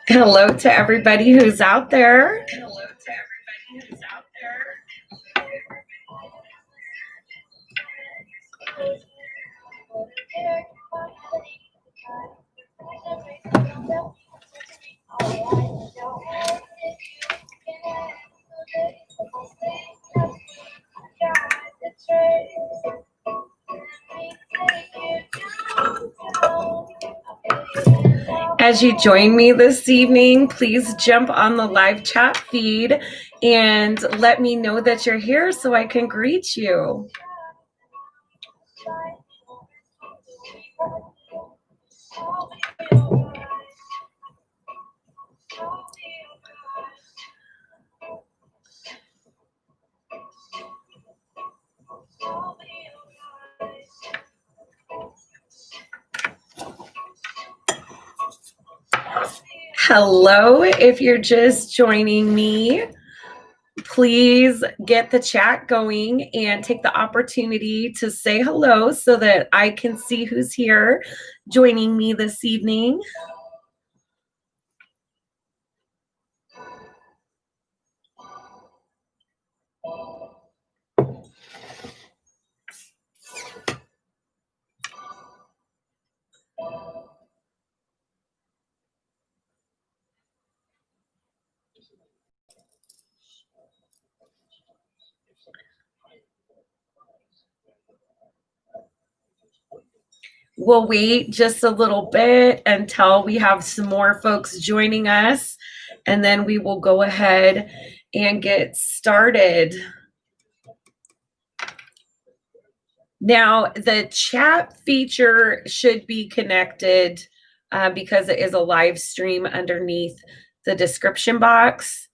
Hello to everybody who's out there. As you join me this evening, please jump on the live chat feed and let me know that you're here so I can greet you. Hello, if you're just joining me, please get the chat going and take the opportunity to say hello so that I can see who's here joining me this evening. We'll wait just a little bit until we have some more folks joining us, and then we will go ahead and get started. Now, the chat feature should be connected because it is a live stream underneath the description box.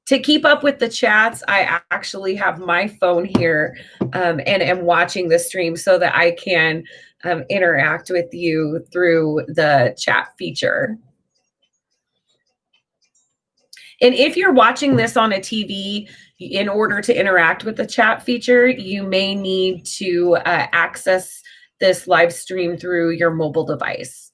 To keep up with the chats, I actually have my phone here and am watching the stream so that I can interact with you through the chat feature. And if you're watching this on a TV, in order to interact with the chat feature, you may need to access this live stream through your mobile device.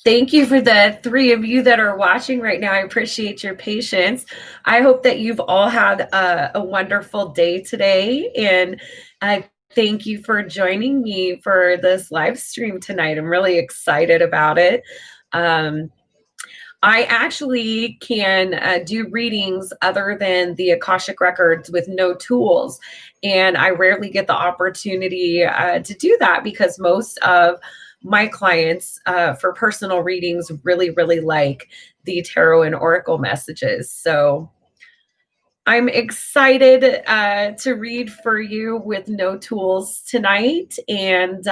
Thank you for the 3 of you that are watching right now. I appreciate your patience. I hope that you've all had a wonderful day today. And thank you for joining me for this live stream tonight. I'm really excited about it. I actually can do readings other than the Akashic Records with no tools. And I rarely get the opportunity to do that because most of my clients for personal readings really like the tarot and oracle messages. So I'm excited to read for you with no tools tonight, and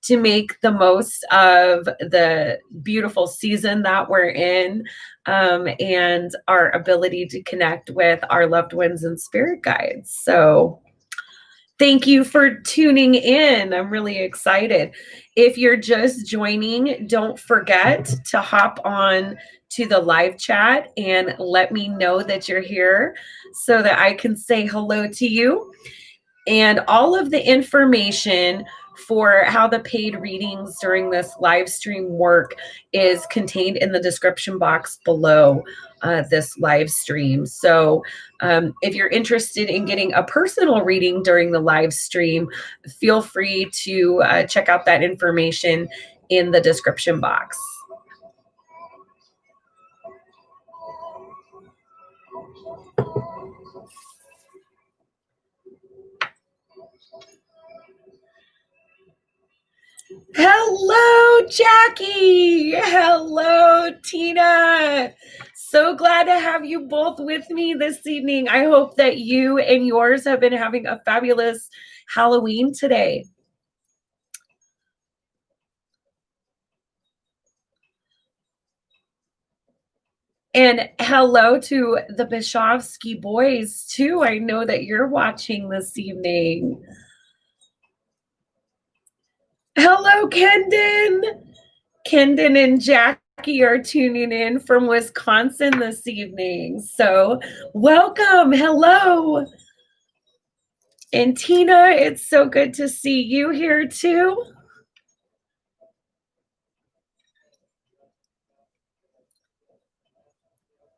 to make the most of the beautiful season that we're in, and our ability to connect with our loved ones and spirit guides. So thank you for tuning in. I'm really excited. If you're just joining, don't forget to hop on to the live chat and let me know that you're here so that I can say hello to you. And all of the information for how the paid readings during this live stream work is contained in the description box below this live stream. So if you're interested in getting a personal reading during the live stream, feel free to check out that information in the description box. Hello, Jackie. Hello, Tina. So glad to have you both with me this evening. I hope that you and yours have been having a fabulous Halloween today. And hello to the Bishovsky boys, too. I know that you're watching this evening. Hello, Kendon. Kendon and Jackie are tuning in from Wisconsin this evening. So welcome. Hello. And Tina, it's so good to see you here too.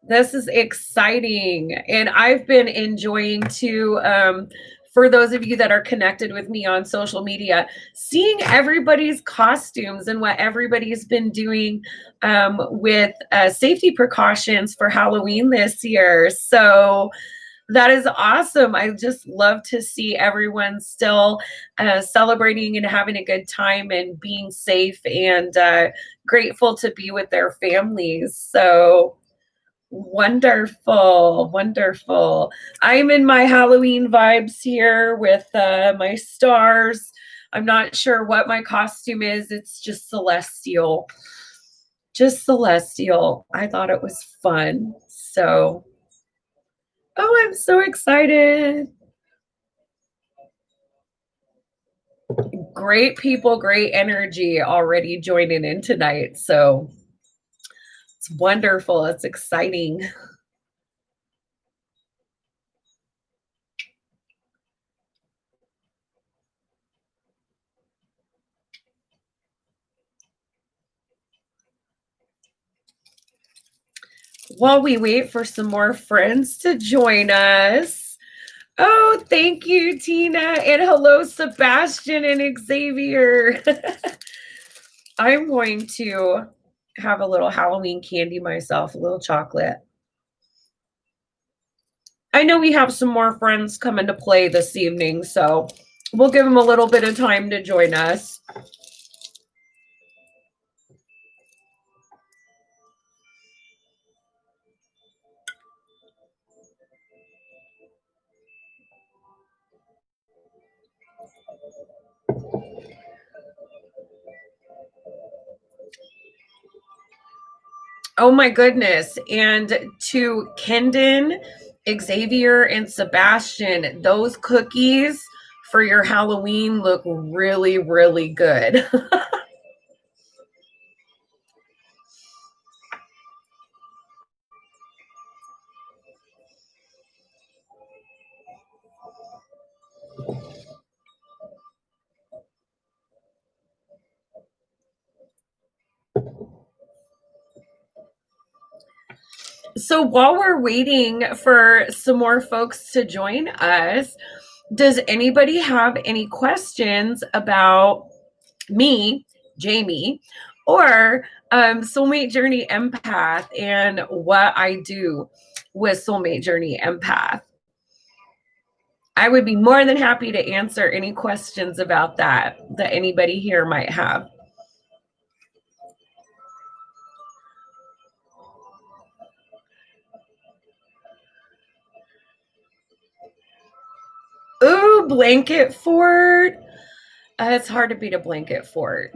This is exciting. And I've been enjoying to, for those of you that are connected with me on social media, seeing everybody's costumes and what everybody's been doing with safety precautions for Halloween this year. So that is awesome. I just love to see everyone still celebrating and having a good time and being safe, and grateful to be with their families. So wonderful, wonderful. I'm in my Halloween vibes here with my stars. I'm not sure what my costume is. It's just celestial. Just celestial. I thought it was fun. So, oh, I'm so excited. Great people, great energy already joining in tonight. So it's wonderful. It's exciting. While we wait for some more friends to join us. Oh, thank you, Tina. And hello, Sebastian and Xavier. I'm going to have a little Halloween candy myself, a little chocolate. I know we have some more friends coming to play this evening, so we'll give them a little bit of time to join us. Oh my goodness. And to Kendon, Xavier, and Sebastian, those cookies for your Halloween look really good. So while we're waiting for some more folks to join us, does anybody have any questions about me, Jamie, or Soulmate Journey Empath and what I do with Soulmate Journey Empath? I would be more than happy to answer any questions about that anybody here might have. a blanket fort. It's hard to beat a blanket fort.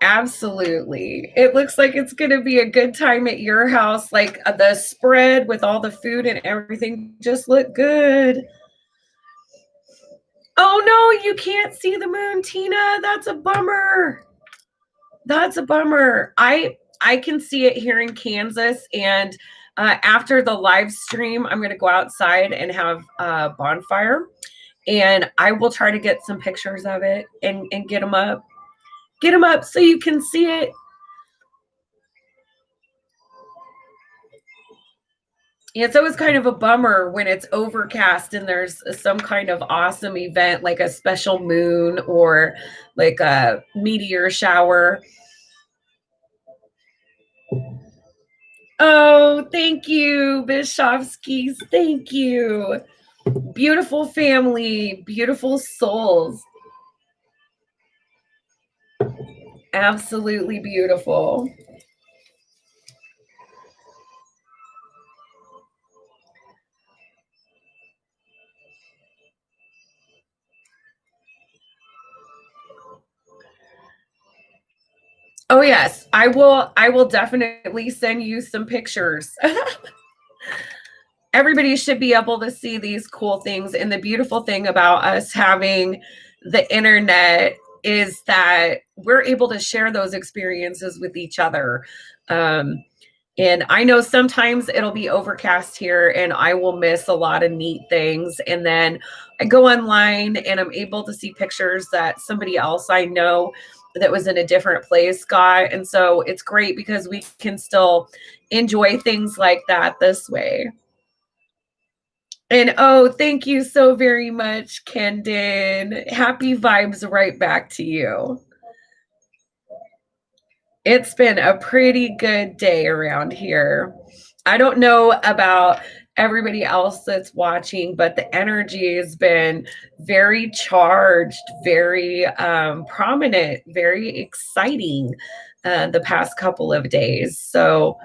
Absolutely. It looks like it's going to be a good time at your house. Like the spread with all the food and everything just look good. Oh no, you can't see the moon, Tina. That's a bummer. That's a bummer. I can see it here in Kansas, and after the live stream, I'm going to go outside and have a bonfire, and I will try to get some pictures of it and get them up. Get them up so you can see it. It's always kind of a bummer when it's overcast and there's some kind of awesome event like a special moon or like a meteor shower. Oh, thank you, Bishovskis. Thank you. Beautiful family, beautiful souls. Absolutely beautiful. Oh yes, I will definitely send you some pictures. Everybody should be able to see these cool things, and the beautiful thing about us having the internet is that we're able to share those experiences with each other. And I know sometimes it'll be overcast here and I will miss a lot of neat things. And then I go online and I'm able to see pictures that somebody else I know that was in a different place got. And so it's great because we can still enjoy things like that this way. And oh, thank you so very much, Kendon. Happy vibes right back to you. It's been a pretty good day around here. I don't know about everybody else that's watching, but the energy has been very charged, very prominent, very exciting the past couple of days. So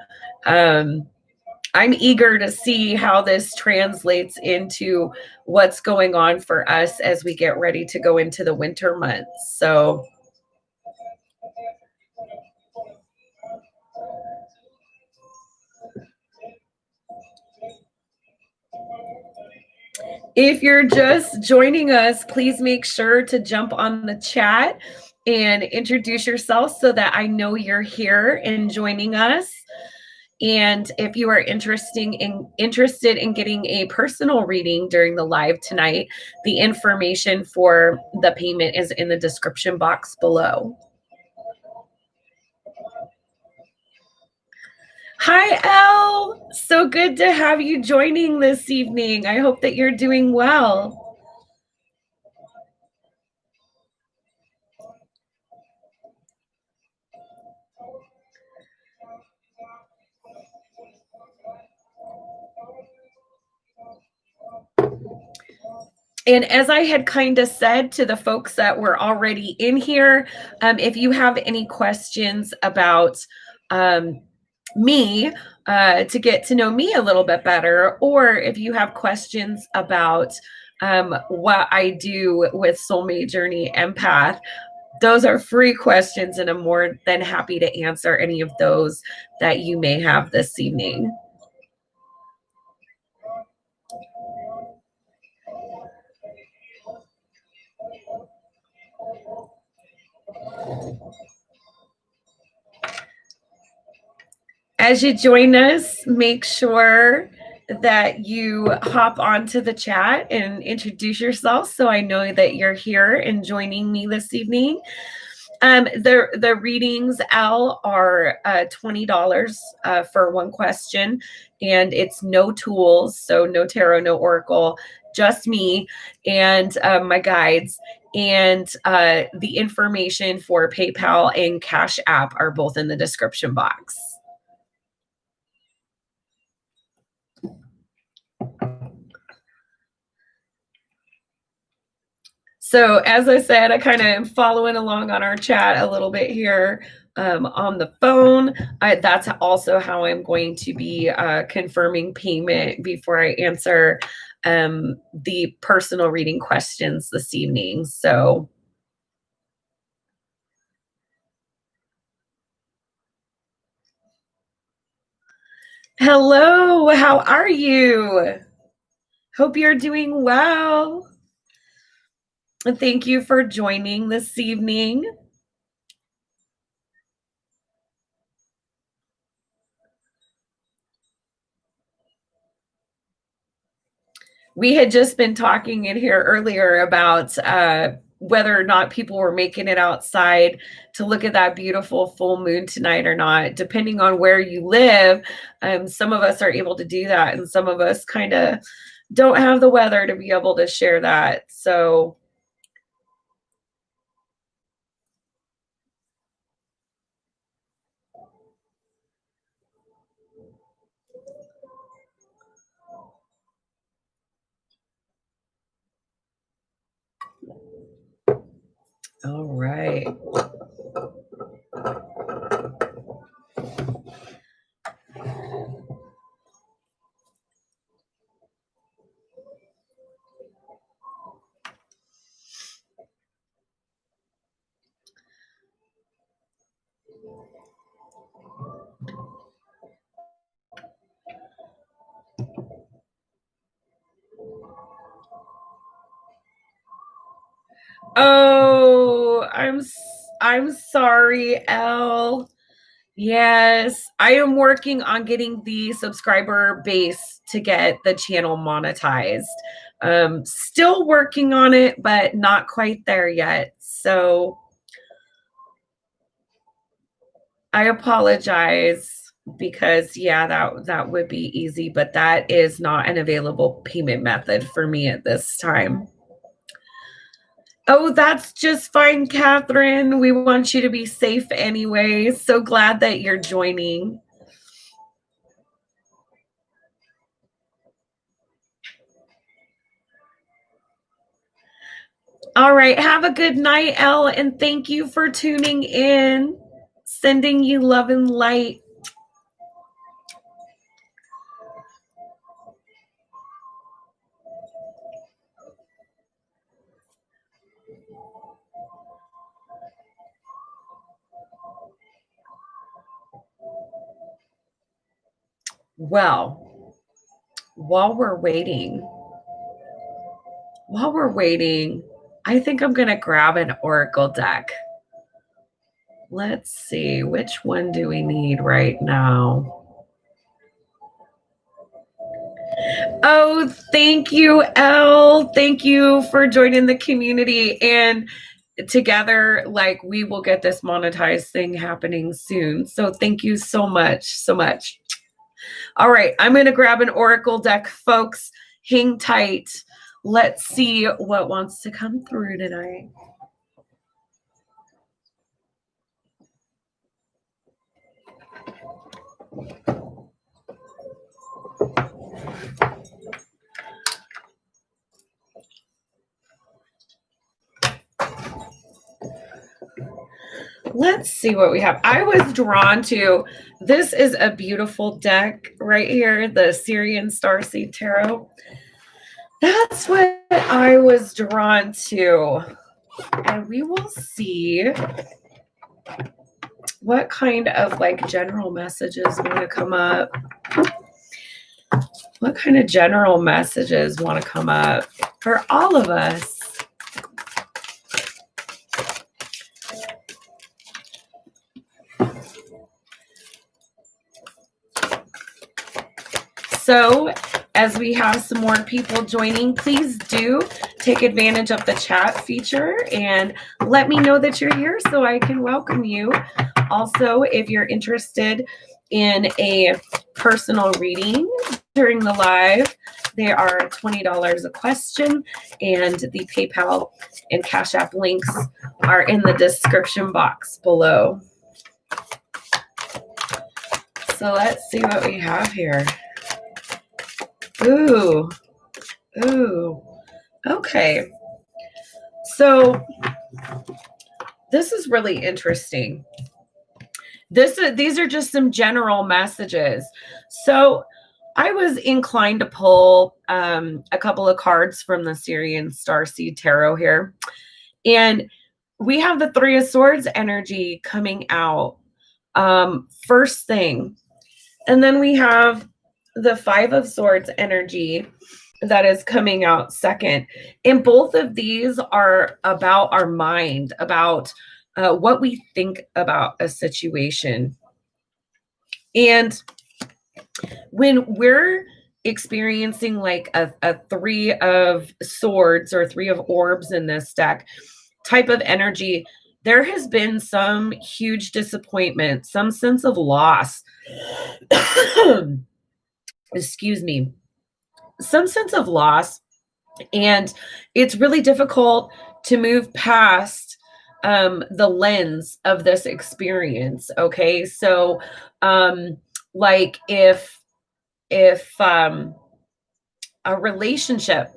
I'm eager to see how this translates into what's going on for us as we get ready to go into the winter months. So if you're just joining us, please make sure to jump on the chat and introduce yourself so that I know you're here and joining us. And if you are interested in getting a personal reading during the live tonight, the information for the payment is in the description box below. Hi, Elle. So good to have you joining this evening. I hope that you're doing well. And as I had kind of said to the folks that were already in here, if you have any questions about me, to get to know me a little bit better, or if you have questions about what I do with Soulmate Journey Empath, those are free questions, and I'm more than happy to answer any of those that you may have this evening. As you join us, make sure that you hop onto the chat and introduce yourself so I know that you're here and joining me this evening. The readings, Al, are $20 for one question, and it's no tools, so no tarot, no oracle, just me and my guides. And the information for PayPal and Cash App are both in the description box. So as I said, I kind of am following along on our chat a little bit here. on the phone. That's also how I'm going to be confirming payment before I answer the personal reading questions this evening. So hello, how are you? Hope you're doing well. And thank you for joining this evening. We had just been talking in here earlier about whether or not people were making it outside to look at that beautiful full moon tonight or not. Depending on where you live, some of us are able to do that, and some of us kind of don't have the weather to be able to share that. So all right. Oh, I'm sorry, Elle. Yes, I am working on getting the subscriber base to get the channel monetized. Still working on it, but not quite there yet. So I apologize because yeah, that would be easy, but that is not an available payment method for me at this time. Oh, that's just fine, Catherine. We want you to be safe anyway. So glad that you're joining. All right. Have a good night, Elle, and thank you for tuning in. Sending you love and light. Well, while we're waiting, I think I'm going to grab an oracle deck. Let's see, which one do we need right now? Oh, thank you, Elle. Thank you for joining the community. And together, like, we will get this monetized thing happening soon. So thank you so much, so much. All right, I'm going to grab an oracle deck, folks. Hang tight. Let's see what wants to come through tonight. Let's see what we have. I was drawn to, this is a beautiful deck right here, the Syrian Starseed Tarot. That's what I was drawn to. And we will see what kind of like general messages want to come up. What kind of general messages want to come up for all of us? So as we have some more people joining, please do take advantage of the chat feature and let me know that you're here so I can welcome you. Also, if you're interested in a personal reading during the live, they are $20 a question, and the PayPal and Cash App links are in the description box below. So let's see what we have here. Ooh, okay. So this is really interesting. These are just some general messages. So I was inclined to pull a couple of cards from the Syrian Starseed Tarot here. And we have the Three of Swords energy coming out first thing. And then we have the Five of Swords energy that is coming out second. And both of these are about our mind, about what we think about a situation. And when we're experiencing like a Three of Swords or Three of Orbs in this deck type of energy, there has been some huge disappointment, some sense of loss. Excuse me. Some sense of loss. And it's really difficult to move past the lens of this experience. Okay. So, like if a relationship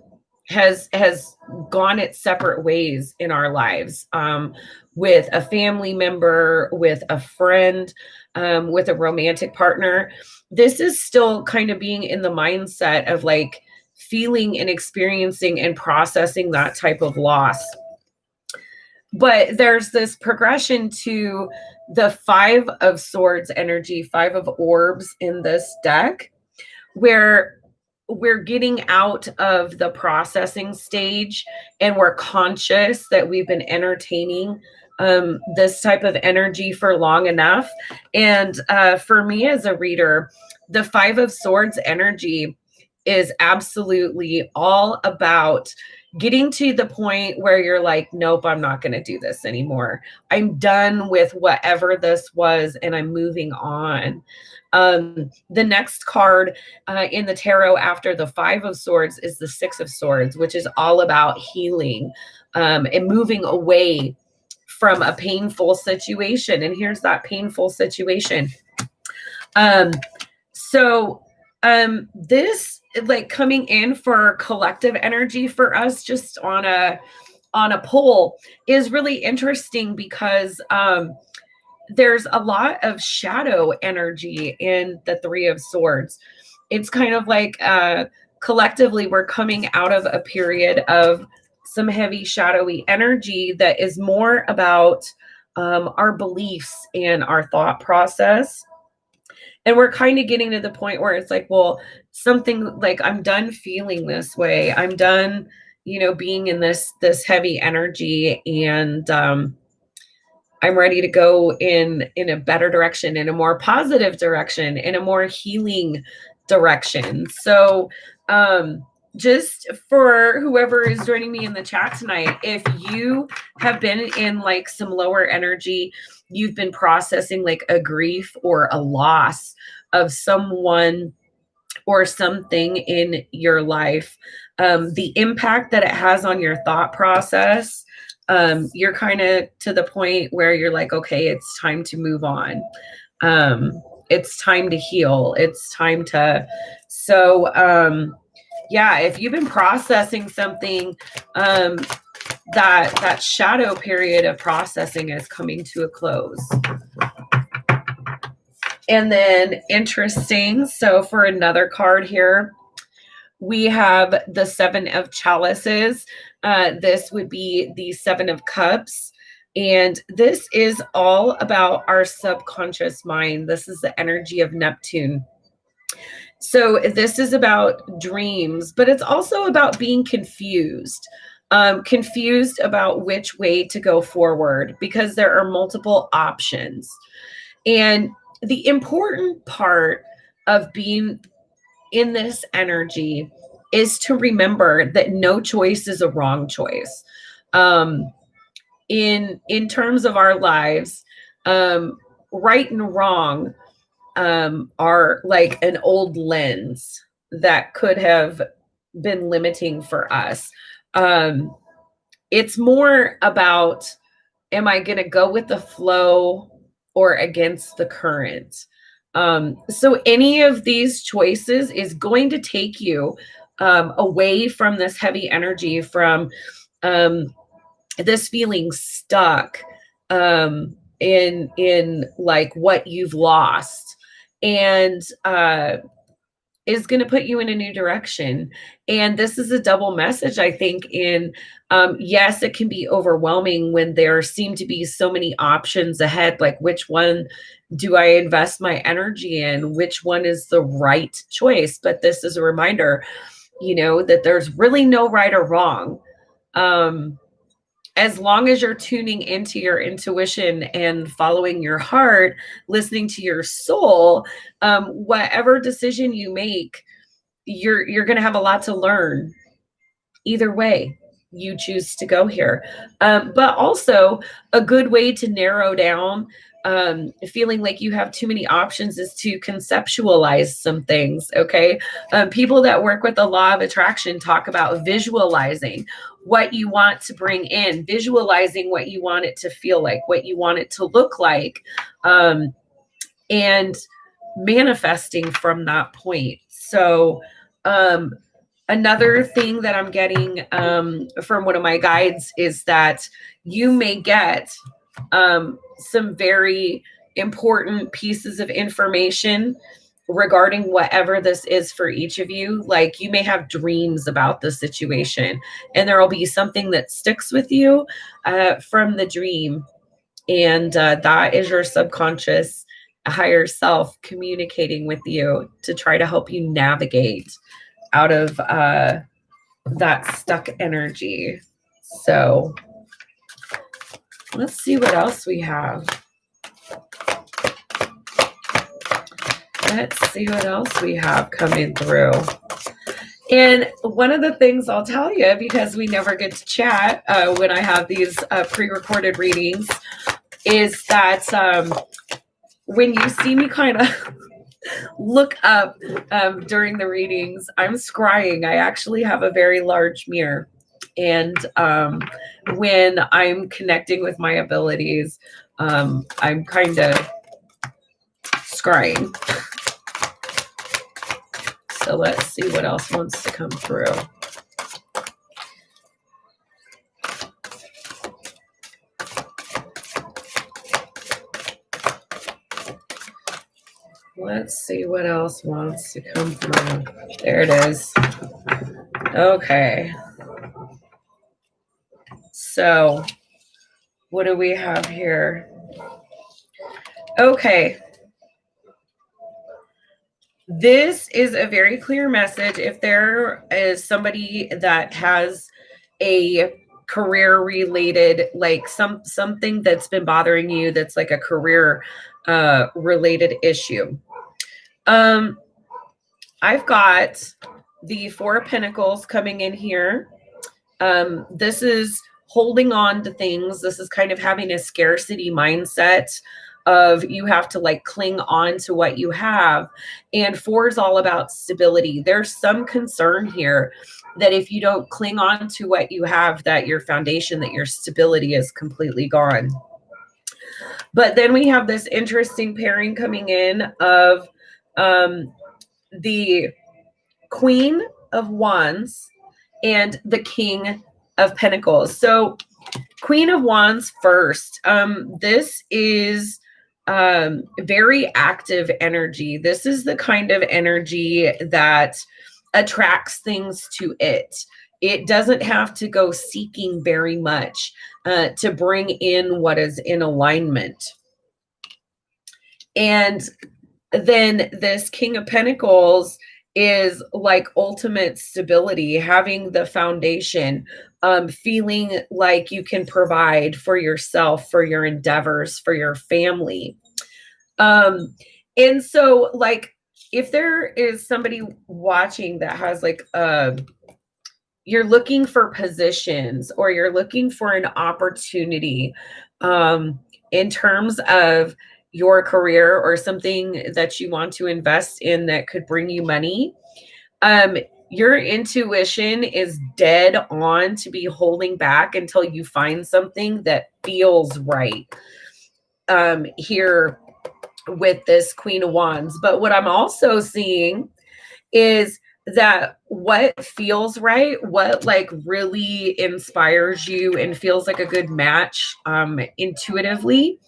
has gone its separate ways in our lives, with a family member, with a friend, with a romantic partner, this is still kind of being in the mindset of like feeling and experiencing and processing that type of loss. But there's this progression to the Five of Swords energy, Five of Orbs in this deck, where we're getting out of the processing stage and we're conscious that we've been entertaining this type of energy for long enough. And for me as a reader, the Five of Swords energy is absolutely all about getting to the point where you're like, nope, I'm not going to do this anymore. I'm done with whatever this was and I'm moving on. The next card in the tarot after the Five of Swords is the Six of Swords, which is all about healing and moving away from a painful situation. And here's that painful situation. This like coming in for collective energy for us just on a poll is really interesting because there's a lot of shadow energy in the Three of Swords. It's kind of like collectively we're coming out of a period of some heavy shadowy energy that is more about our beliefs and our thought process. And we're kind of getting to the point where it's like, well, something like I'm done feeling this way. I'm done, being in this heavy energy, and I'm ready to go in a better direction, in a more positive direction, in a more healing direction. So, just for whoever is joining me in the chat tonight, if you have been in like some lower energy, you've been processing like a grief or a loss of someone or something in your life, the impact that it has on your thought process, you're kind of to the point where you're like, okay, it's time to move on. It's time to heal. It's time to, yeah, if you've been processing something, that shadow period of processing is coming to a close. And then interesting, so for another card here, we have the Seven of Chalices. This would be the Seven of Cups. And this is all about our subconscious mind. This is the energy of Neptune. So this is about dreams, but it's also about being confused. Confused about which way to go forward because there are multiple options. And the important part of being in this energy is to remember that no choice is a wrong choice. In terms of our lives, right and wrong are like an old lens that could have been limiting for us. It's more about, am I going to go with the flow or against the current? So any of these choices is going to take you away from this heavy energy, from this feeling stuck. in like what you've lost, and is going to put you in a new direction. And this is a double message, I think, in yes, it can be overwhelming when there seem to be so many options ahead, like which one do I invest my energy in, which one is the right choice. But this is a reminder, you know, that there's really no right or wrong. As long as you're tuning into your intuition and following your heart, listening to your soul, whatever decision you make, you're going to have a lot to learn either way you choose to go here. But also a good way to narrow down feeling like you have too many options is to conceptualize some things. Okay. People that work with the law of attraction talk about visualizing what you want to bring in, visualizing what you want it to feel like, what you want it to look like, and manifesting from that point. So, another thing that I'm getting from one of my guides is that you may get some very important pieces of information regarding whatever this is for each of you. Like you may have dreams about the situation, and there will be something that sticks with you from the dream. And that is your subconscious higher self communicating with you to try to help you navigate out of that stuck energy. So let's see what else we have. Let's see what else we have coming through. And one of the things I'll tell you, because we never get to chat when I have these pre-recorded readings, is that when you see me kind of look up during the readings, I'm scrying. I actually have a very large mirror. And when I'm connecting with my abilities, I'm kind of scrying. So let's see what else wants to come through. Let's see what else wants to come through. There it is. Okay. So what do we have here? Okay. This is a very clear message. If there is somebody that has a career related, like something that's been bothering you, that's like a career related issue. I've got the Four of Pentacles coming in here. This is holding on to things. This is kind of having a scarcity mindset of you have to like cling on to what you have. And four is all about stability. There's some concern here that if you don't cling on to what you have, that your foundation, that your stability is completely gone. But then we have this interesting pairing coming in of the Queen of Wands and the King of Pentacles. So Queen of Wands first. This is very active energy. This is the kind of energy that attracts things to it. It doesn't have to go seeking very much to bring in what is in alignment. And then this King of Pentacles is like ultimate stability, having the foundation, feeling like you can provide for yourself, for your endeavors, for your family. And so like, if there is somebody watching that has like, you're looking for positions or you're looking for an opportunity, in terms of your career or something that you want to invest in that could bring you money, your intuition is dead on to be holding back until you find something that feels right here with this Queen of Wands. But what I'm also seeing is that what feels right, what like really inspires you and feels like a good match intuitively,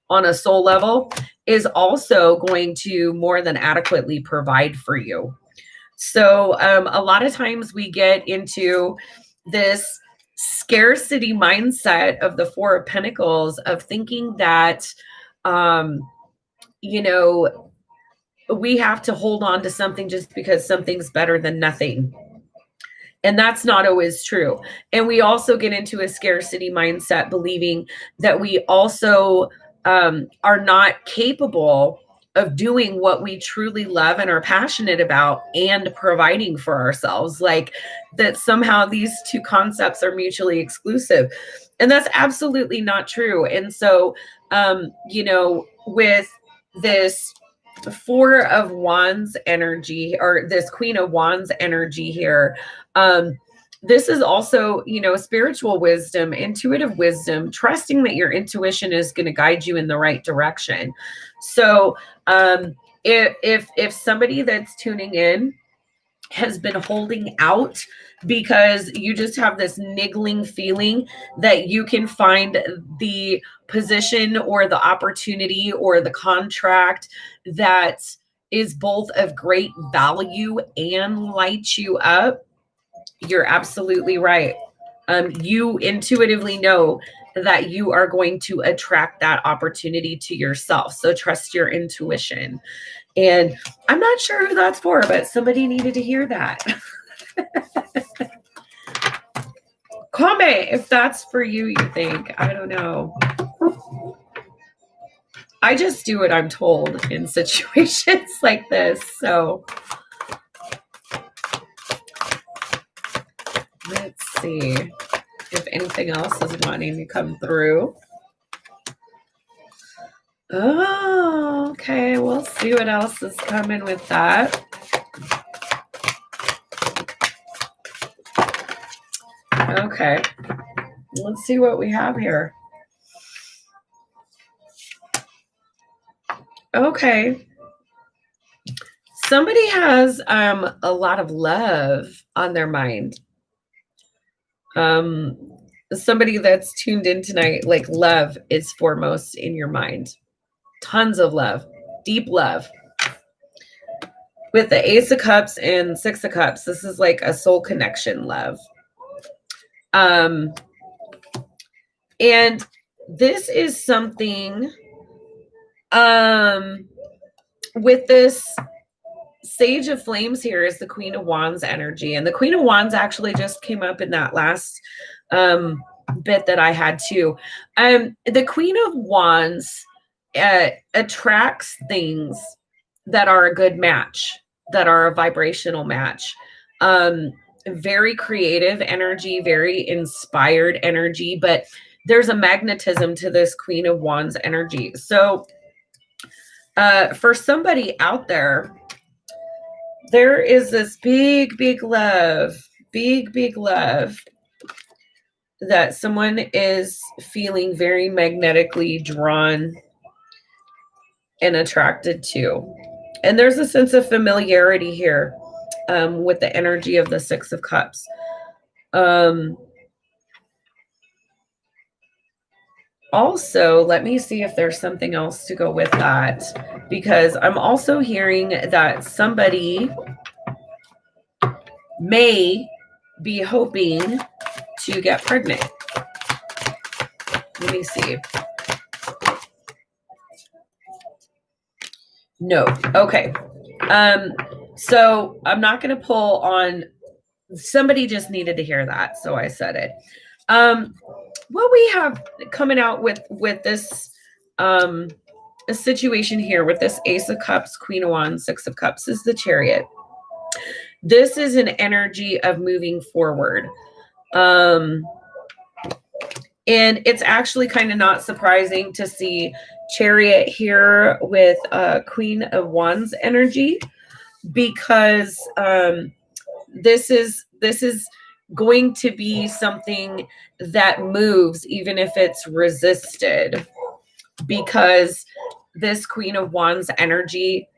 on a soul level is also going to more than adequately provide for you. So a lot of times we get into this scarcity mindset of the Four of Pentacles, of thinking that, you know, we have to hold on to something just because something's better than nothing. And that's not always true. And we also get into a scarcity mindset, believing that we also are not capable of doing what we truly love and are passionate about and providing for ourselves. Like that somehow these two concepts are mutually exclusive. And that's absolutely not true. And so, you know, with this Four of Wands energy, or this Queen of Wands energy here, this is also, you know, spiritual wisdom, intuitive wisdom, trusting that your intuition is going to guide you in the right direction. So if somebody that's tuning in has been holding out because you just have this niggling feeling that you can find the position or the opportunity or the contract that is both of great value and lights you up, you're absolutely right. You intuitively know that you are going to attract that opportunity to yourself. So trust your intuition. And I'm not sure who that's for, but somebody needed to hear that. Comment if that's for you, you think. I don't know. I just do what I'm told in situations like this. So let's see if anything else is wanting to come through. Oh, okay. We'll see what else is coming with that. Okay. Let's see what we have here. Okay. Somebody has a lot of love on their mind. Somebody that's tuned in tonight, like love is foremost in your mind. Tons of love, deep love. With the Ace of Cups and Six of Cups, this is like a soul connection love. And this is something with this Sage of Flames here is the Queen of Wands energy. And the Queen of Wands actually just came up in that last bit that I had too. The Queen of Wands attracts things that are a good match, that are a vibrational match. Very creative energy, very inspired energy, but there's a magnetism to this Queen of Wands energy. So for somebody out there, there is this big, big love that someone is feeling very magnetically drawn and attracted to. And there's a sense of familiarity here with the energy of the Six of Cups. Also, let me see if there's something else to go with that, because I'm also hearing that somebody may be hoping to get pregnant. Let me see. No. Okay. So I'm not going to pull on, somebody just needed to hear that, so I said it. What we have coming out with this a situation here with this Ace of Cups, Queen of Wands, Six of Cups is the Chariot. This is an energy of moving forward. And it's actually kind of not surprising to see Chariot here with Queen of Wands energy, because this is going to be something that moves even if it's resisted, because this Queen of Wands energy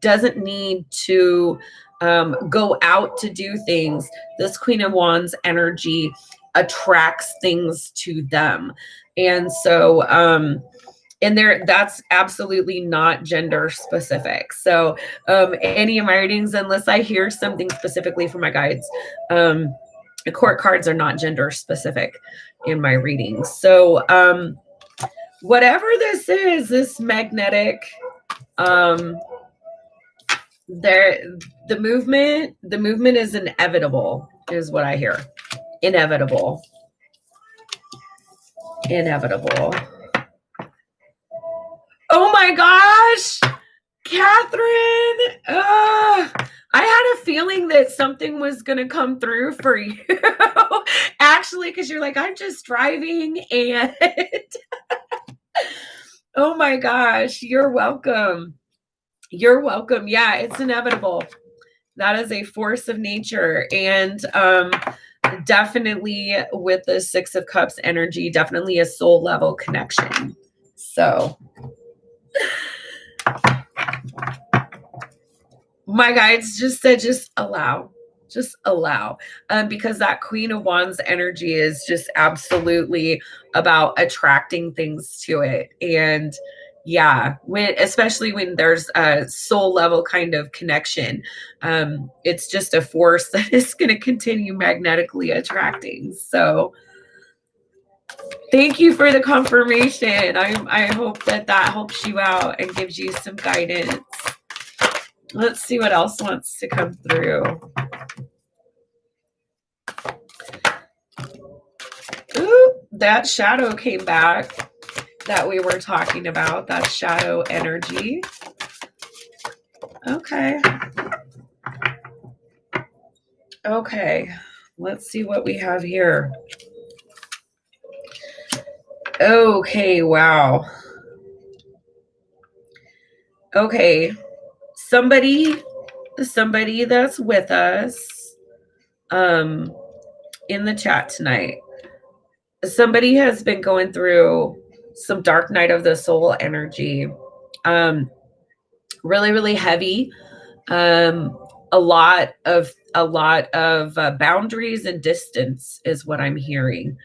doesn't need to go out to do things. This Queen of Wands energy attracts things to them. And so and that's absolutely not gender specific. So any of my readings, unless I hear something specifically from my guides, the court cards are not gender specific in my readings. So whatever this is, this magnetic, the movement is inevitable, is what I hear. Inevitable. Oh my gosh, Catherine. I had a feeling that something was going to come through for you. Actually, because you're like, I'm just driving and oh my gosh, you're welcome. You're welcome. Yeah, it's inevitable. That is a force of nature. And definitely with the Six of Cups energy, definitely a soul level connection. So my guides just said, just allow, because that Queen of Wands energy is just absolutely about attracting things to it. And yeah, especially when there's a soul level kind of connection, it's just a force that is going to continue magnetically attracting. So thank you for the confirmation. I hope that helps you out and gives you some guidance. Let's see what else wants to come through. Ooh, that shadow came back that we were talking about, that shadow energy. Okay. Okay, let's see what we have here. Okay, wow. Okay, somebody that's with us in the chat tonight, somebody has been going through some dark night of the soul energy, really, really heavy, a lot of boundaries and distance is what I'm hearing,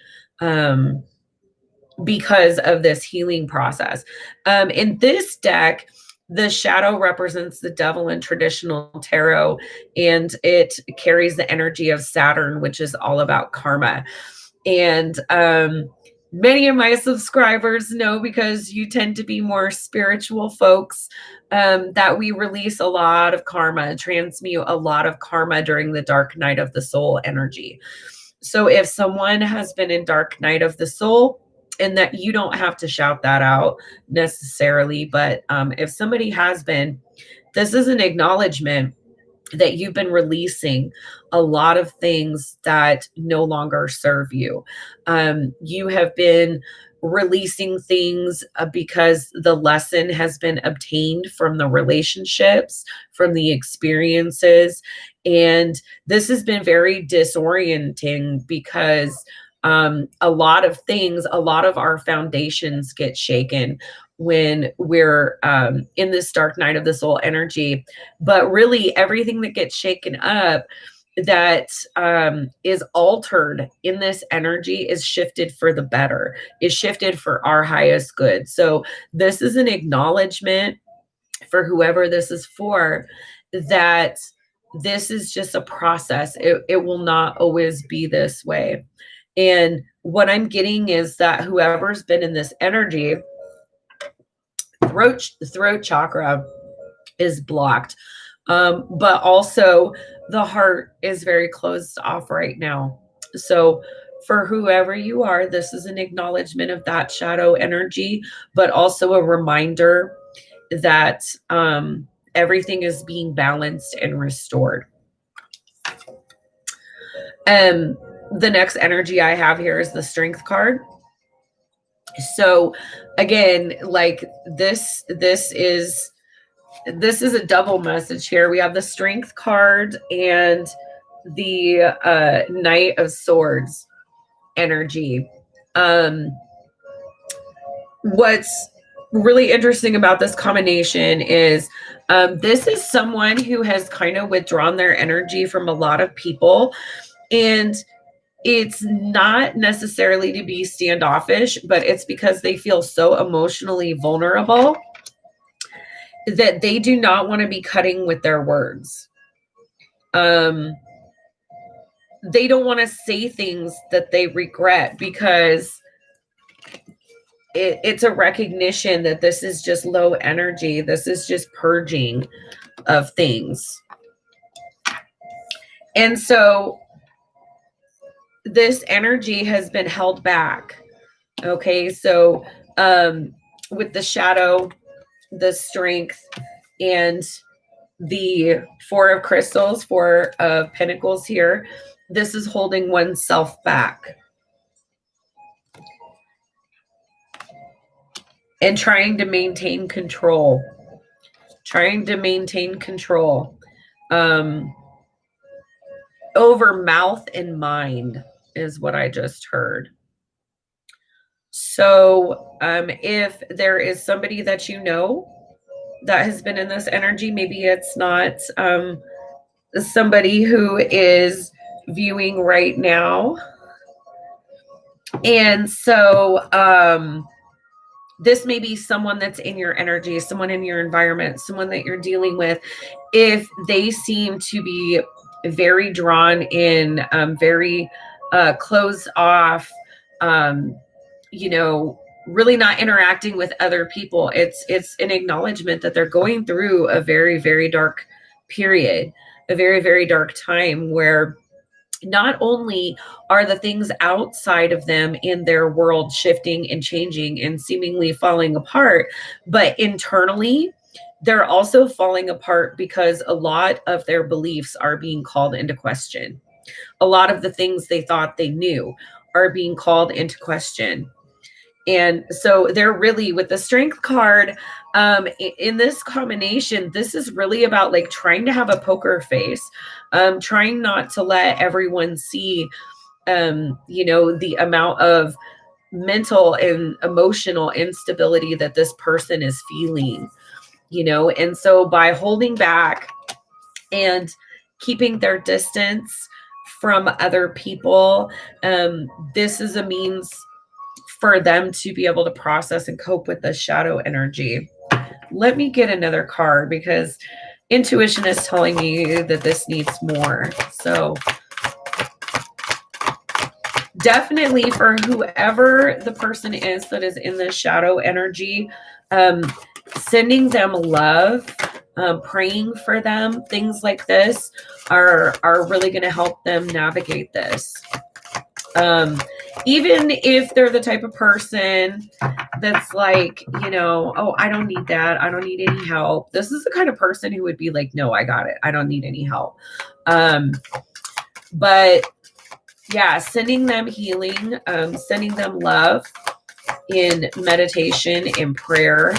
because of this healing process. In this deck, the shadow represents the devil in traditional tarot, and it carries the energy of Saturn, which is all about karma. And many of my subscribers know, because you tend to be more spiritual folks, that we release a lot of karma, transmute a lot of karma during the dark night of the soul energy. So if someone has been in dark night of the soul, and that you don't have to shout that out necessarily, but if somebody has been, this is an acknowledgement that you've been releasing a lot of things that no longer serve you. You have been releasing things because the lesson has been obtained from the relationships, from the experiences. And this has been very disorienting, because a lot of our foundations get shaken when we're in this dark night of the soul energy. But really everything that gets shaken up, that is altered in this energy, is shifted for the better, is shifted for our highest good. So this is an acknowledgement for whoever this is for, that this is just a process. It will not always be this way. And what I'm getting is that whoever's been in this energy, throat chakra is blocked, but also the heart is very closed off right now. So for whoever you are, this is an acknowledgement of that shadow energy, but also a reminder that everything is being balanced and restored. The next energy I have here is the Strength card. So again, like this is a double message here. We have the Strength card and the Knight of Swords energy. What's really interesting about this combination is this is someone who has kind of withdrawn their energy from a lot of people, and it's not necessarily to be standoffish, but it's because they feel so emotionally vulnerable that they do not want to be cutting with their words. They don't want to say things that they regret because it's a recognition that this is just low energy. This is just purging of things. And so this energy has been held back. Okay, so with the shadow, the strength, and the Four of Crystals, Four of Pentacles here, this is holding oneself back and trying to maintain control. Over mouth and mind is what I just heard. So if there is somebody that you know that has been in this energy, maybe it's not somebody who is viewing right now. And so this may be someone that's in your energy, someone in your environment, someone that you're dealing with. If they seem to be very drawn in, very closed off, really not interacting with other people, it's an acknowledgement that they're going through a very, very dark period, a very, very dark time where not only are the things outside of them in their world shifting and changing and seemingly falling apart, but internally, they're also falling apart because a lot of their beliefs are being called into question. A lot of the things they thought they knew are being called into question. And so they're really, with the Strength card, in this combination, this is really about like trying to have a poker face, trying not to let everyone see, the amount of mental and emotional instability that this person is feeling, and so by holding back and keeping their distance from other people, this is a means for them to be able to process and cope with the shadow energy. Let me get another card because intuition is telling me that this needs more. So definitely for whoever the person is that is in the shadow energy, sending them love, praying for them, things like this are really going to help them navigate this. Even if they're the type of person that's like, oh, I don't need that. I don't need any help. This is the kind of person who would be like, no, I got it. I don't need any help. But yeah, sending them healing, sending them love in meditation, in prayer,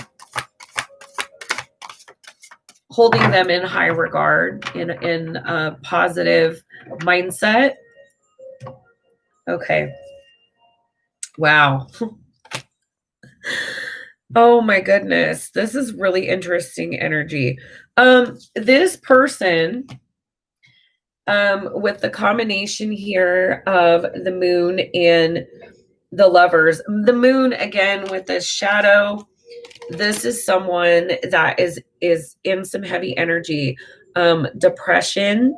holding them in high regard, in a positive mindset. Okay. Wow. Oh my goodness. This is really interesting energy. This person, with the combination here of the moon and the lovers, the moon again with the shadow, this is someone that is in some heavy energy, depression,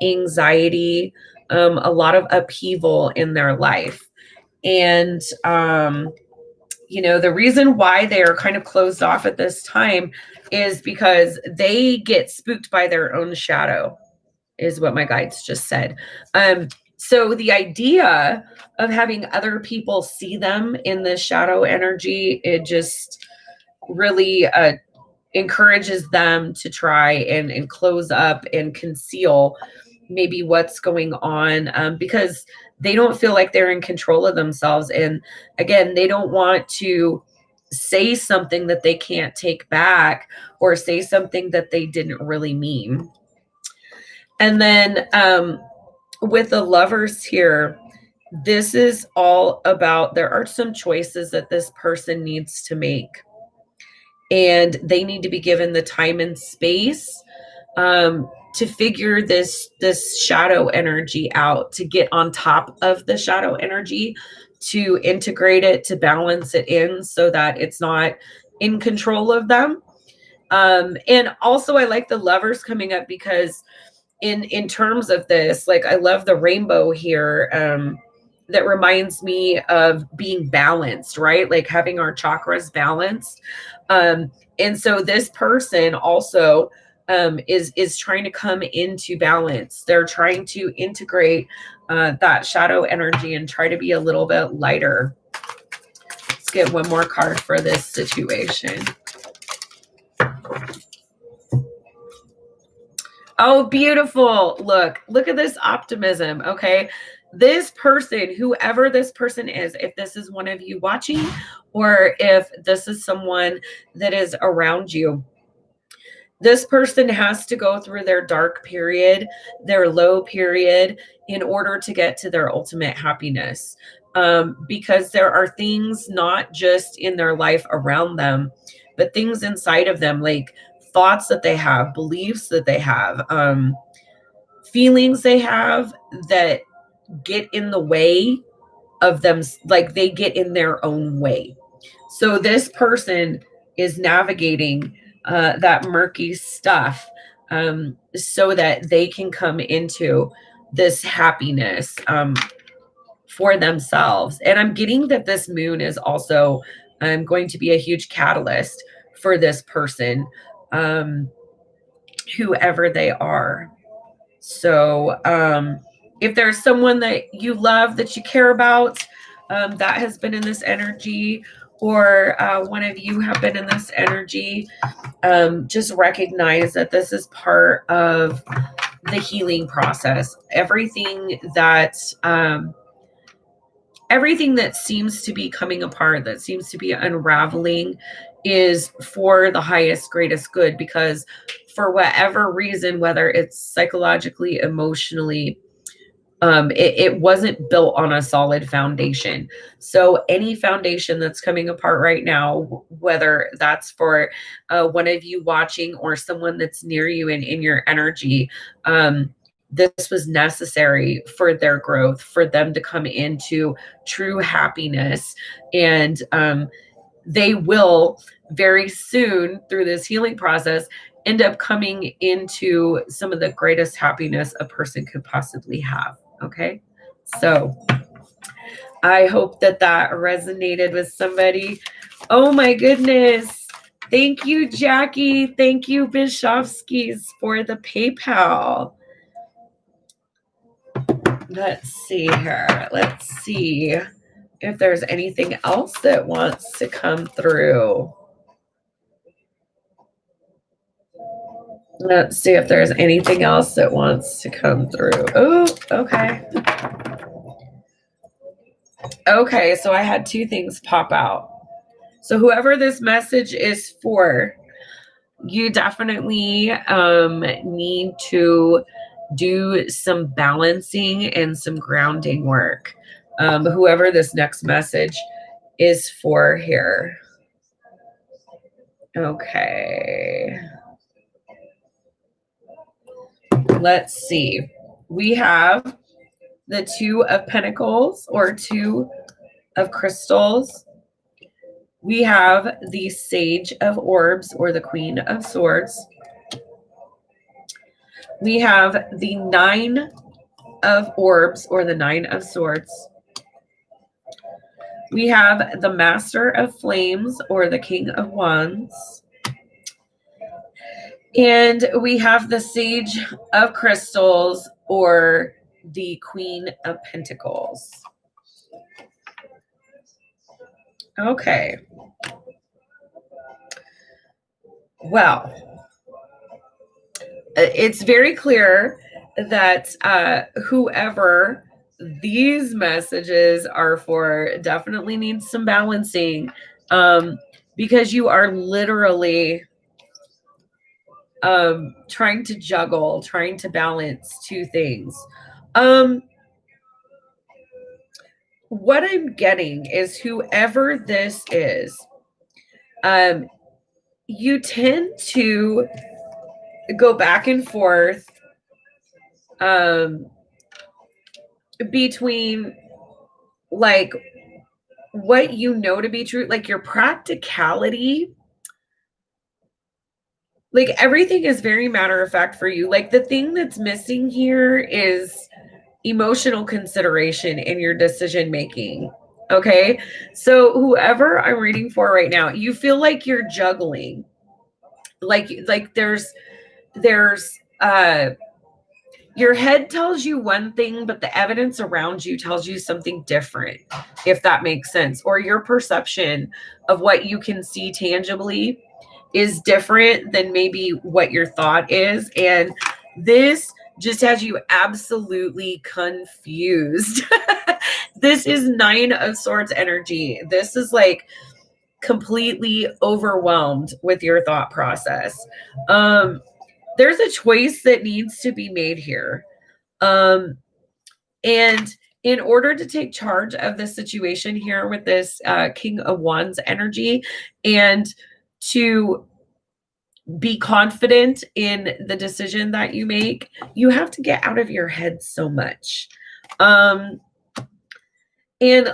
anxiety, a lot of upheaval in their life. And, the reason why they are kind of closed off at this time is because they get spooked by their own shadow, is what my guides just said. So the idea of having other people see them in the shadow energy, it just really encourages them to try and close up and conceal maybe what's going on, because they don't feel like they're in control of themselves. And again, they don't want to say something that they can't take back or say something that they didn't really mean. And then with the lovers here, this is all about, there are some choices that this person needs to make. And they need to be given the time and space to figure this shadow energy out, to get on top of the shadow energy, to integrate it, to balance it in so that it's not in control of them. And also I like the Lovers coming up, because in terms of this, like, I love the rainbow here. That reminds me of being balanced, right? Like having our chakras balanced. And so this person also is trying to come into balance. They're trying to integrate that shadow energy and try to be a little bit lighter. Let's get one more card for this situation. Oh, beautiful. Look at this optimism. Okay. This person, whoever this person is, if this is one of you watching, or if this is someone that is around you, this person has to go through their dark period, their low period, in order to get to their ultimate happiness. Because there are things not just in their life around them, but things inside of them, like thoughts that they have, beliefs that they have, feelings they have, that get in the way of them, like they get in their own way. So this person is navigating that murky stuff, so that they can come into this happiness for themselves. And I'm getting that this moon is also going to be a huge catalyst for this person, whoever they are. So if there's someone that you love, that you care about, that has been in this energy, or one of you have been in this energy, just recognize that this is part of the healing process. Everything that seems to be coming apart, that seems to be unraveling, is for the highest, greatest good, because for whatever reason, whether it's psychologically, emotionally, it wasn't built on a solid foundation. So any foundation that's coming apart right now, whether that's for one of you watching or someone that's near you and in your energy, this was necessary for their growth, for them to come into true happiness. And they will very soon, through this healing process, end up coming into some of the greatest happiness a person could possibly have. Okay. So I hope that resonated with somebody. Oh my goodness. Thank you, Jackie. Thank you, Bishovskis, for the PayPal. Let's see here. Let's see if there's anything else that wants to come through. Let's see if there's anything else that wants to come through. Oh, okay. Okay, so I had two things pop out. So whoever this message is for, you definitely need to do some balancing and some grounding work. Whoever this next message is for here. Okay. Let's see. We have the Two of Pentacles, or Two of Crystals. We have the Sage of Orbs, or the Queen of Swords. We have the Nine of Orbs, or the Nine of Swords. We have the Master of Flames, or the King of Wands. And we have the Sage of Crystals, or the Queen of Pentacles. Okay. Well, it's very clear that whoever these messages are for definitely needs some balancing, because you are literally trying to juggle, trying to balance two things. What I'm getting is whoever this is, you tend to go back and forth between like what you know to be true, like your practicality. Like everything is very matter of fact for you. Like the thing that's missing here is emotional consideration in your decision making. Okay. So whoever I'm reading for right now, you feel like you're juggling. Like there's your head tells you one thing, but the evidence around you tells you something different, if that makes sense. Or your perception of what you can see tangibly is different than maybe what your thought is. And this just has you absolutely confused. This is 9 of Swords energy. This is like completely overwhelmed with your thought process. There's a choice that needs to be made here. And in order to take charge of the situation here with this King of Wands energy and to be confident in the decision that you make, you have to get out of your head so much. And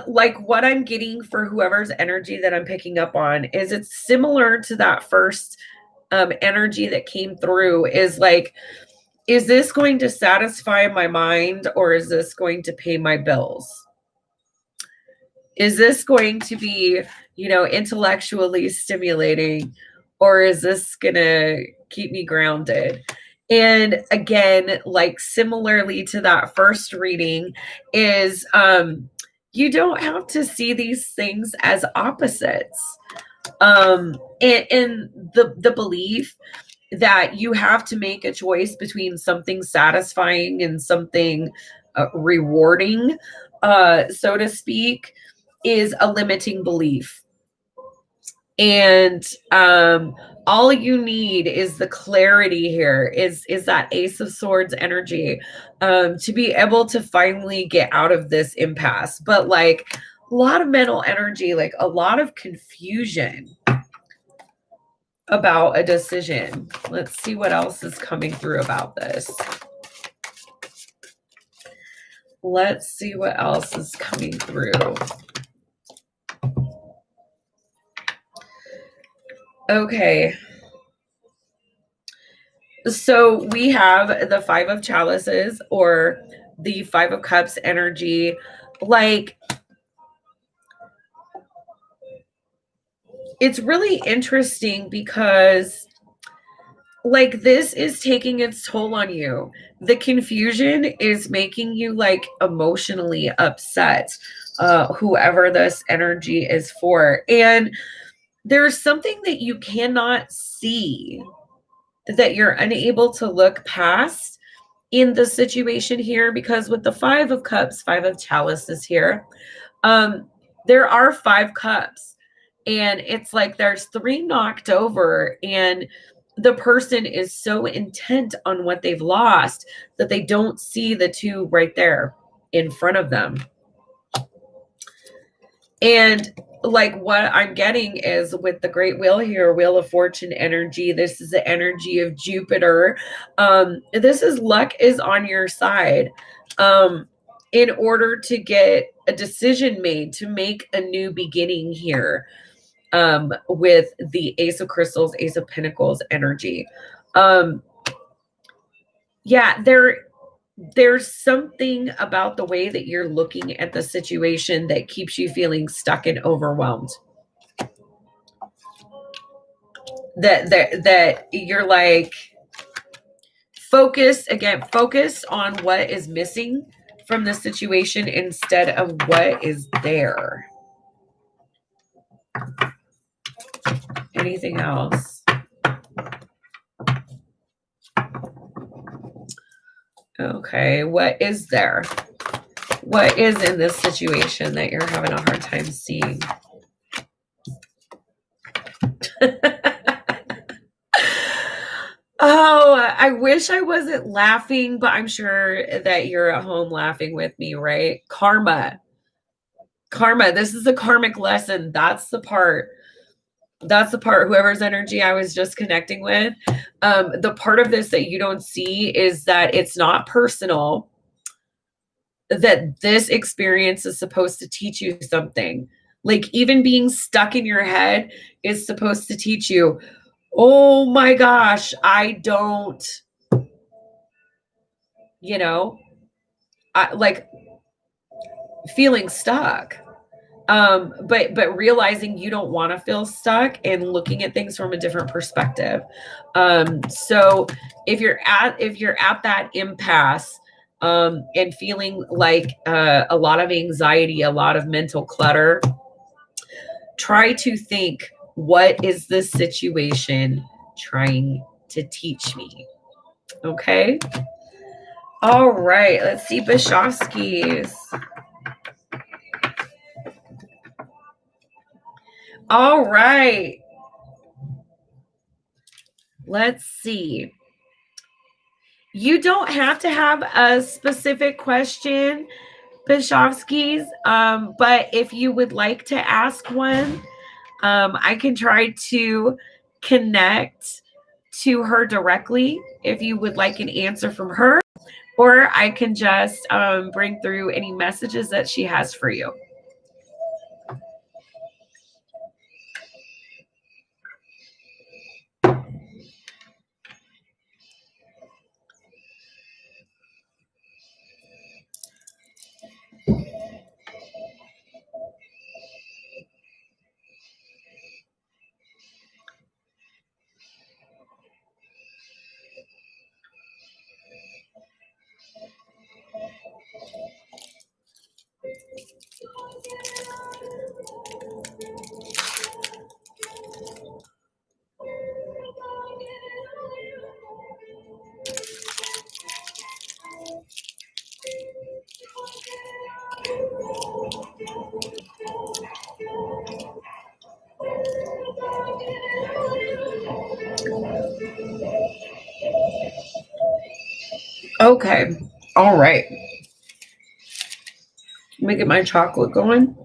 like what I'm getting for whoever's energy that I'm picking up on is it's similar to that first energy that came through, is like, is this going to satisfy my mind or is this going to pay my bills? Is this going to be, intellectually stimulating, or is this going to keep me grounded? And again, like similarly to that first reading, is you don't have to see these things as opposites. And the belief that you have to make a choice between something satisfying and something rewarding, so to speak, is a limiting belief. And all you need is the clarity here, is that Ace of Swords energy, to be able to finally get out of this impasse. But like a lot of mental energy, like a lot of confusion about a decision. Let's see what else is coming through about this. Let's see what else is coming through. Okay. So we have the 5 of Chalices, or the 5 of Cups energy. Like, it's really interesting because like this is taking its toll on you. The confusion is making you like emotionally upset, whoever this energy is for. And there's something that you cannot see, that you're unable to look past in the situation here, because with the 5 of Cups, 5 of Chalices here, there are 5 cups, and it's like there's 3 knocked over, and the person is so intent on what they've lost that they don't see the 2 right there in front of them. And like what I'm getting is with the Great Wheel here, Wheel of Fortune energy, this is the energy of Jupiter. This is luck is on your side. In order to get a decision made, to make a new beginning here, with the Ace of Crystals, Ace of Pentacles energy. Yeah, there's something about the way that you're looking at the situation that keeps you feeling stuck and overwhelmed. That you're like, focus on what is missing from the situation instead of what is there. Anything else? Okay, what is there? What is in this situation that you're having a hard time seeing? Oh, I wish I wasn't laughing, but I'm sure that you're at home laughing with me, right? Karma. This is a karmic lesson. That's the part That's the part, whoever's energy I was just connecting with. The part of this that you don't see is that it's not personal, that this experience is supposed to teach you something. Like even being stuck in your head is supposed to teach you, oh my gosh, I don't, you know, like feeling stuck. But realizing you don't want to feel stuck and looking at things from a different perspective. So if you're at that impasse, and feeling like a lot of anxiety, a lot of mental clutter, try to think, what is this situation trying to teach me? Okay. All right. Let's see Bishovsky's. All right. Let's see. You don't have to have a specific question, Bishovsky's, but if you would like to ask one, I can try to connect to her directly if you would like an answer from her, or I can just bring through any messages that she has for you. Okay. All right. Let me get my chocolate going.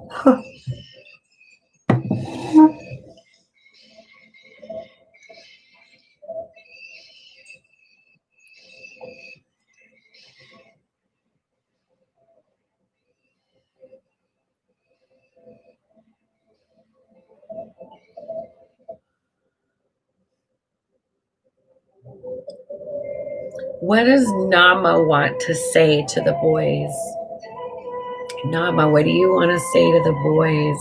What does Nama want to say to the boys? Nama, what do you want to say to the boys?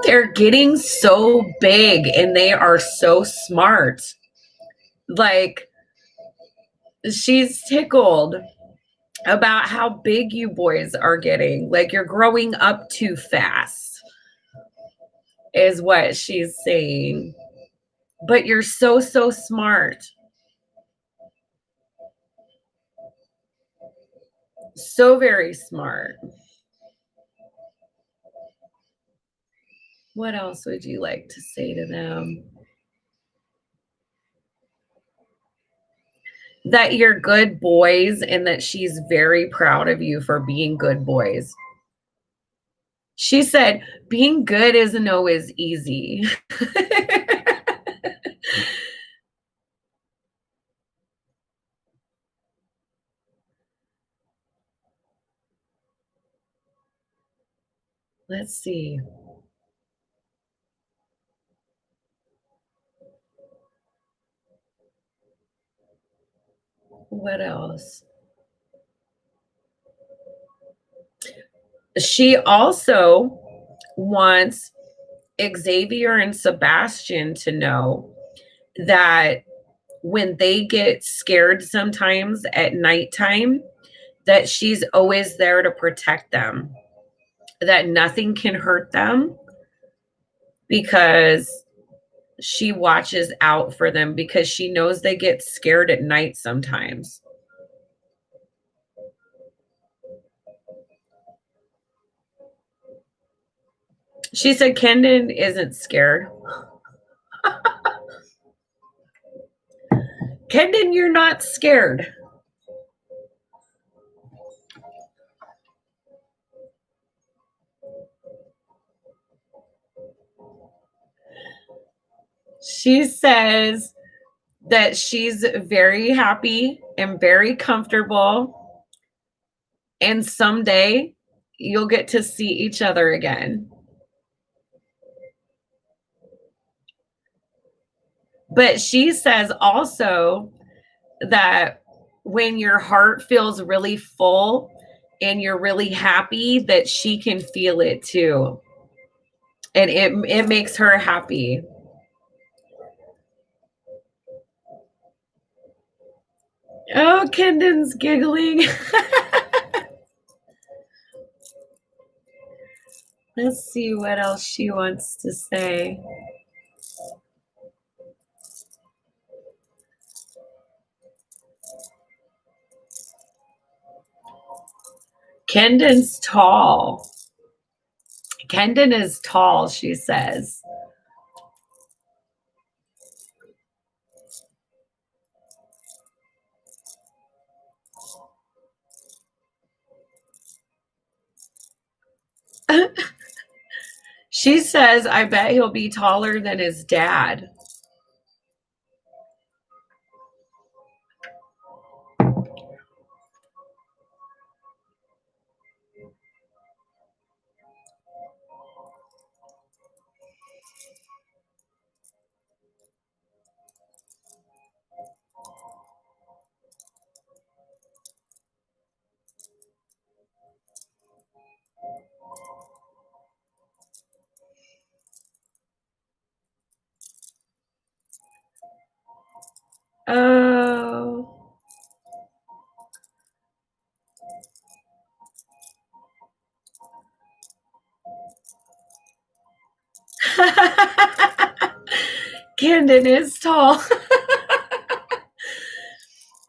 They're getting so big and they are so smart. Like, she's tickled about how big you boys are getting. Like, you're growing up too fast, is what she's saying. But you're so, so smart. So very smart. What else would you like to say to them? That you're good boys and that she's very proud of you for being good boys. She said, being good isn't always easy. Let's see. What else? She also wants Xavier and Sebastian to know that when they get scared sometimes at nighttime, that she's always there to protect them, that nothing can hurt them because she watches out for them, because she knows they get scared at night sometimes. She said Kendon isn't scared. Kendon, you're not scared. She says that she's very happy and very comfortable, and someday you'll get to see each other again. But she says also that when your heart feels really full and you're really happy, that she can feel it too. And it makes her happy. Oh, Kendon's giggling. Let's see what else she wants to say. Kendon's tall. Kendon is tall, she says. She says, I bet he'll be taller than his dad. Oh. Kendon is tall.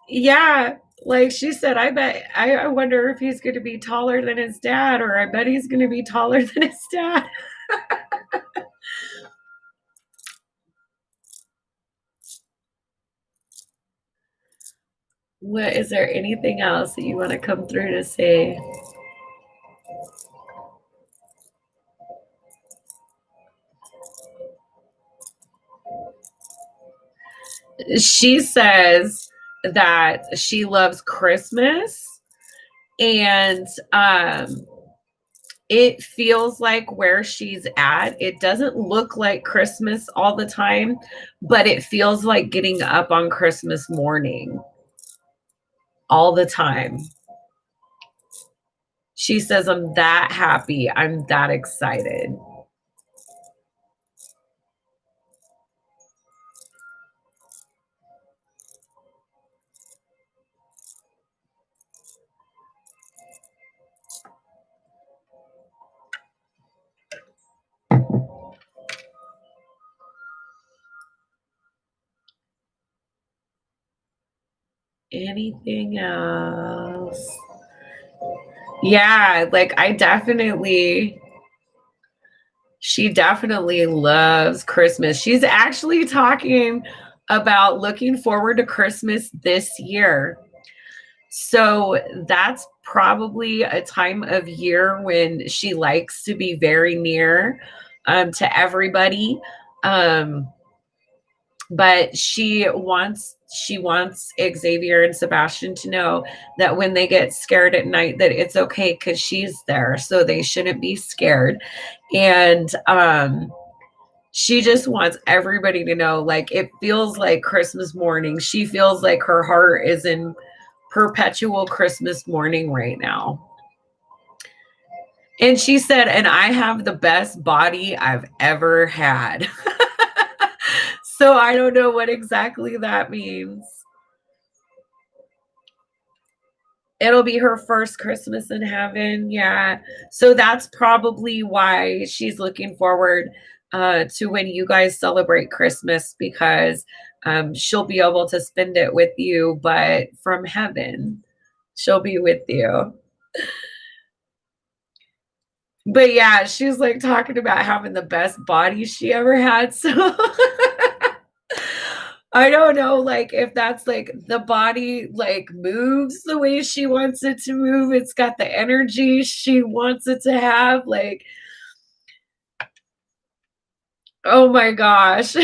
Yeah, like she said, I wonder if he's going to be taller than his dad, or I bet he's going to be taller than his dad. What is there anything else that you want to come through to say? She says that she loves Christmas, and it feels like where she's at, it doesn't look like Christmas all the time, but it feels like getting up on Christmas morning all the time. She says, I'm that happy. I'm that excited. Anything else? Yeah, like she definitely loves Christmas. She's actually talking about looking forward to Christmas this year. So that's probably a time of year when she likes to be very near to everybody. But she wants Xavier and Sebastian to know that when they get scared at night, that it's okay because she's there, so they shouldn't be scared. And she just wants everybody to know, like, it feels like Christmas morning. She feels like her heart is in perpetual Christmas morning right now. And she said, and I have the best body I've ever had. So I don't know what exactly that means. It'll be her first Christmas in heaven. Yeah. So that's probably why she's looking forward to when you guys celebrate Christmas, because she'll be able to spend it with you, but from heaven, she'll be with you. But yeah, she's like talking about having the best body she ever had. So I don't know, like, if that's like the body like moves the way she wants it to move. It's got the energy she wants it to have. Like, Oh my gosh.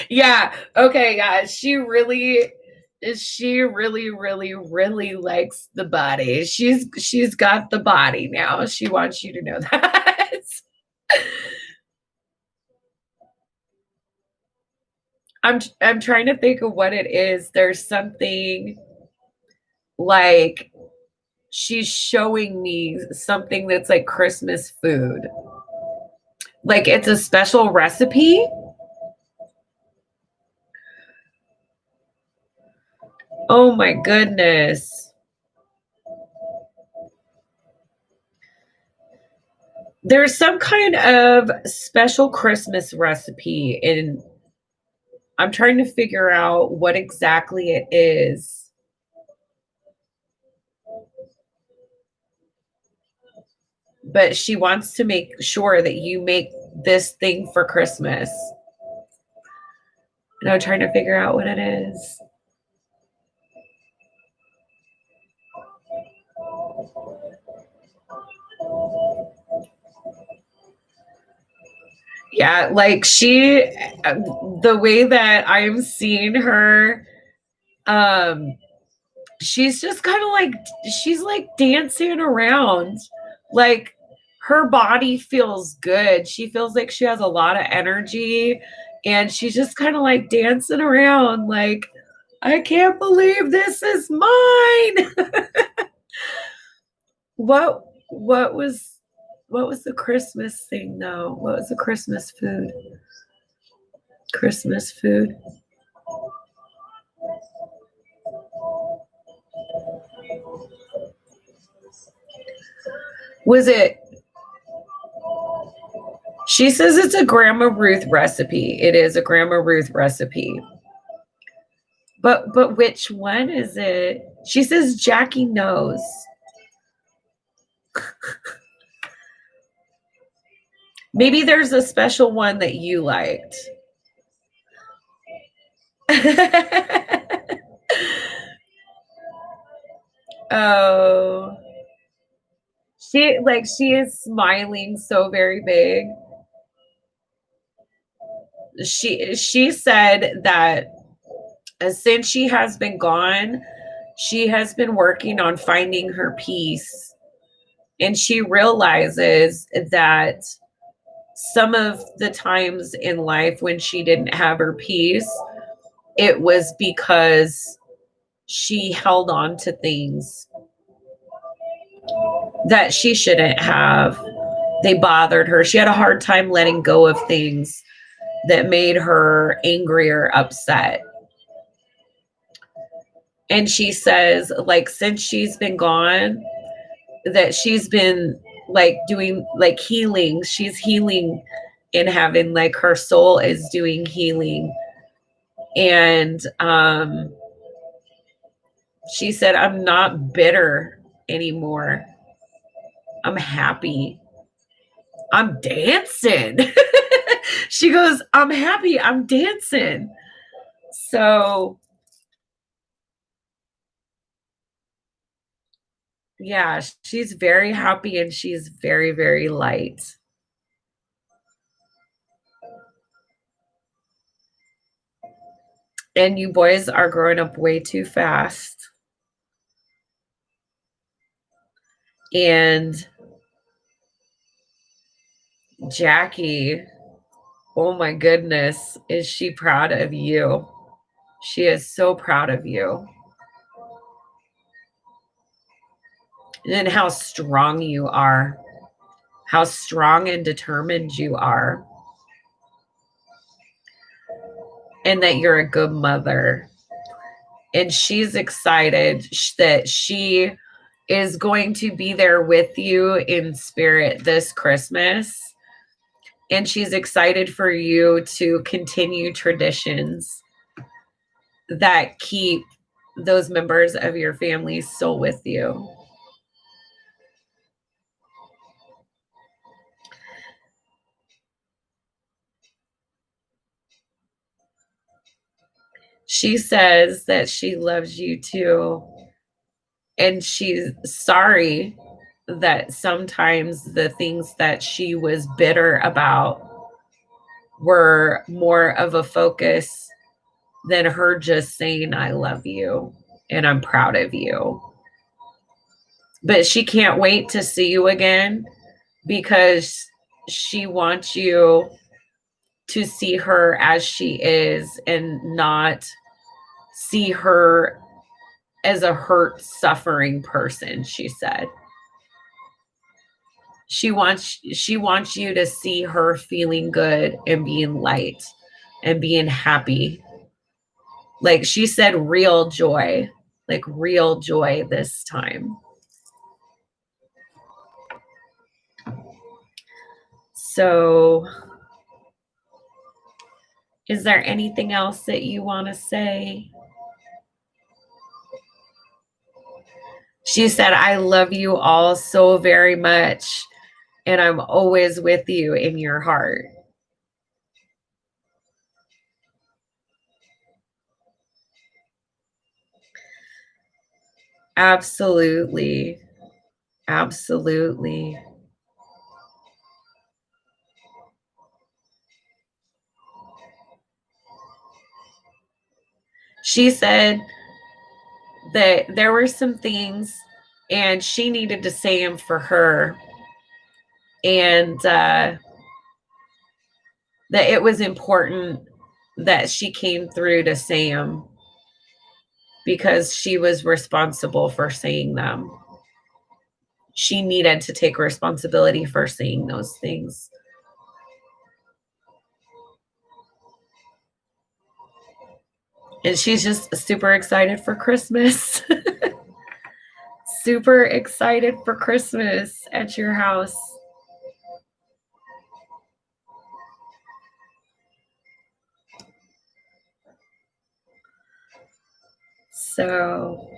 Yeah. Okay, yeah. She really likes the body. She's got the body now. She wants you to know that. I'm trying to think of what it is. There's something like she's showing me something that's like Christmas food. Like it's a special recipe. Oh my goodness. There's some kind of special Christmas recipe, and I'm trying to figure out what exactly it is. But she wants to make sure that you make this thing for Christmas. And I'm trying to figure out what it is. Yeah, like the way that I'm seeing her, um, she's just kind of like, she's like dancing around. Like her body feels good. She feels like she has a lot of energy and she's just kind of like dancing around like, I can't believe this is mine. What was the Christmas thing though? What was the Christmas food? Christmas food. Was it, she says it's a Grandma Ruth recipe. It is a Grandma Ruth recipe. But which one is it? She says Jackie knows. Maybe there's a special one that you liked. Oh. She is smiling so very big. She said that since she has been gone, she has been working on finding her peace. And she realizes that some of the times in life when she didn't have her peace, it was because she held on to things that she shouldn't have. They bothered her. She had a hard time letting go of things that made her angry or upset. And she says, like, since she's been gone, that she's been like doing like healing. She's healing and having like her soul is doing healing. And she said, I'm not bitter anymore. I'm happy. I'm dancing. She goes, I'm happy. I'm dancing. So, yeah, she's very happy and she's very, very light. And you boys are growing up way too fast. And Jackie, oh my goodness, is she proud of you? She is so proud of you. And how strong you are, how strong and determined you are, and that you're a good mother. And she's excited that she is going to be there with you in spirit this Christmas. And she's excited for you to continue traditions that keep those members of your family still with you. She says that she loves you too. And she's sorry that sometimes the things that she was bitter about were more of a focus than her just saying, I love you and I'm proud of you. But she can't wait to see you again because she wants you to see her as she is and not see her as a hurt, suffering person, she said. She wants you to see her feeling good and being light and being happy. Like she said, real joy, like real joy this time. So, is there anything else that you want to say? She said, I love you all so very much, and I'm always with you in your heart. Absolutely. Absolutely. She said that there were some things and she needed to say them for her. And that it was important that she came through to say them because she was responsible for saying them. She needed to take responsibility for saying those things. And she's just super excited for Christmas. Super excited for Christmas at your house. So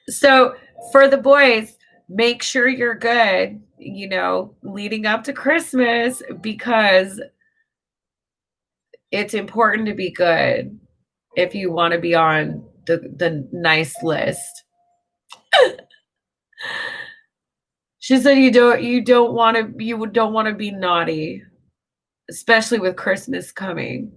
so for the boys, make sure you're good, leading up to Christmas, because it's important to be good if you want to be on the nice list. She said you don't want to be naughty, especially with Christmas coming.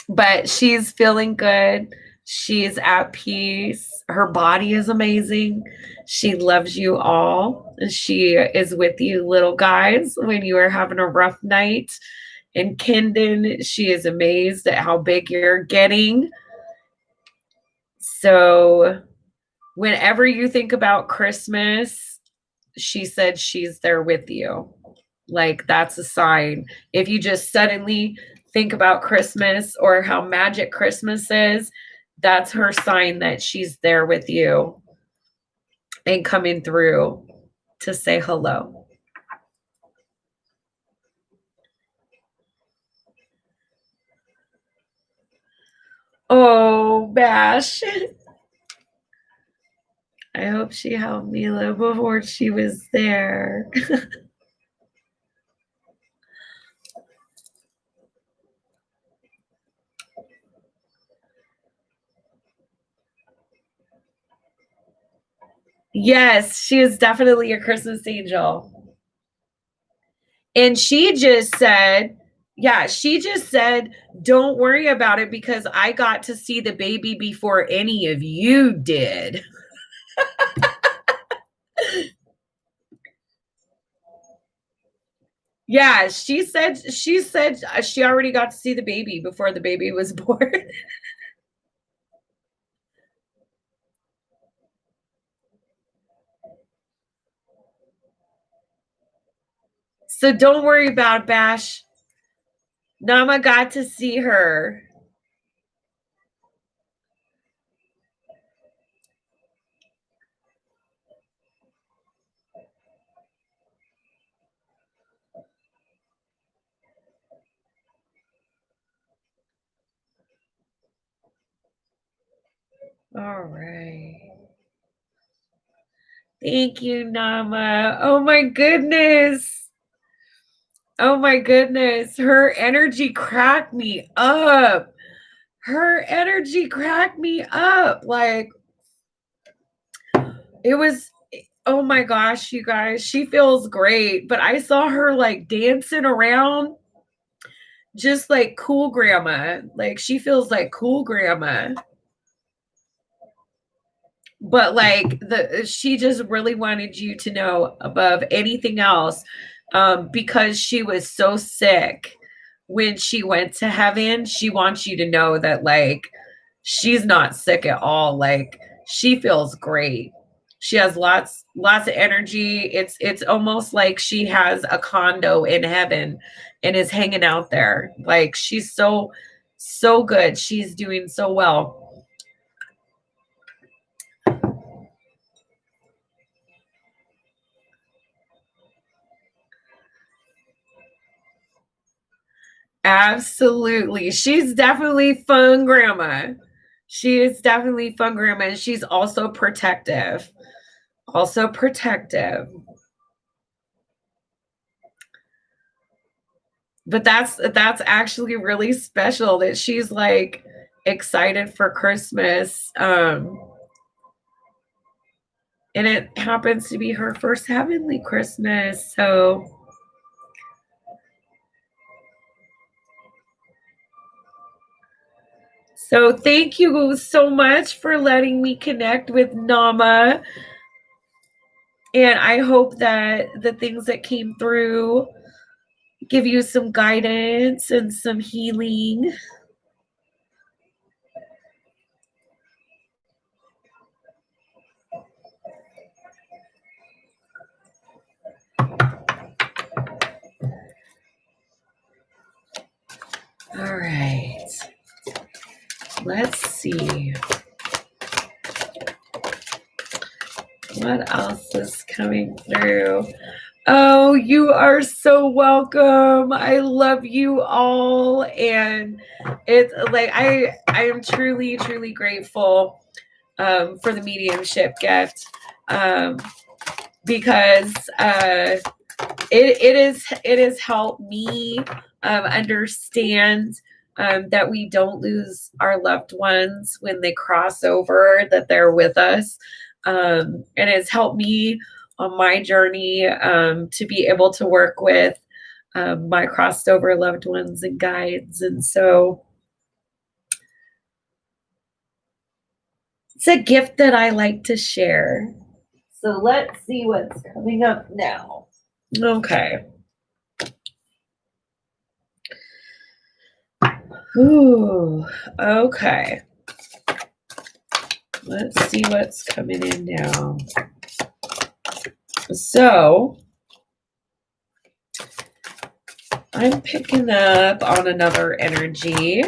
But she's feeling good. She's at peace. Her body is amazing. She loves you all. She is with you, little guys, when you are having a rough night. And Kendon, she is amazed at how big you're getting. So, whenever you think about Christmas, she said she's there with you. Like, that's a sign. If you just suddenly think about Christmas or how magic Christmas is, that's her sign that she's there with you and coming through to say hello. Oh, Bash. I hope she helped Mila before she was there. Yes, she is definitely a Christmas angel. And she just said, don't worry about it because I got to see the baby before any of you did. Yeah, she said she already got to see the baby before the baby was born. So don't worry about Bash. Nama got to see her. All right. Thank you, Nama. Oh my goodness. Oh my goodness. Her energy cracked me up. Her energy cracked me up. Like, it was, oh my gosh, you guys, she feels great. But I saw her like dancing around just like cool grandma. Like, she feels like cool grandma. But like she just really wanted you to know above anything else, because she was so sick when she went to heaven. She wants you to know that like she's not sick at all. Like, she feels great. She has lots of energy. It's almost like she has a condo in heaven and is hanging out there. Like, she's so good. She's doing so well. Absolutely. She's definitely fun grandma. She is definitely fun grandma, and she's also protective. Also protective. But that's actually really special that she's like excited for Christmas. And it happens to be her first heavenly Christmas. So thank you so much for letting me connect with Nama. And I hope that the things that came through give you some guidance and some healing. All right. Let's see. What else is coming through? Oh, you are so welcome. I love you all. And it's like I am truly grateful for the mediumship gift. Because it has helped me understand that we don't lose our loved ones when they cross over, that they're with us. And it's helped me on my journey to be able to work with my crossed over loved ones and guides. And so it's a gift that I like to share. So let's see what's coming up now. Okay. Ooh, okay. Let's see what's coming in now. So I'm picking up on another energy.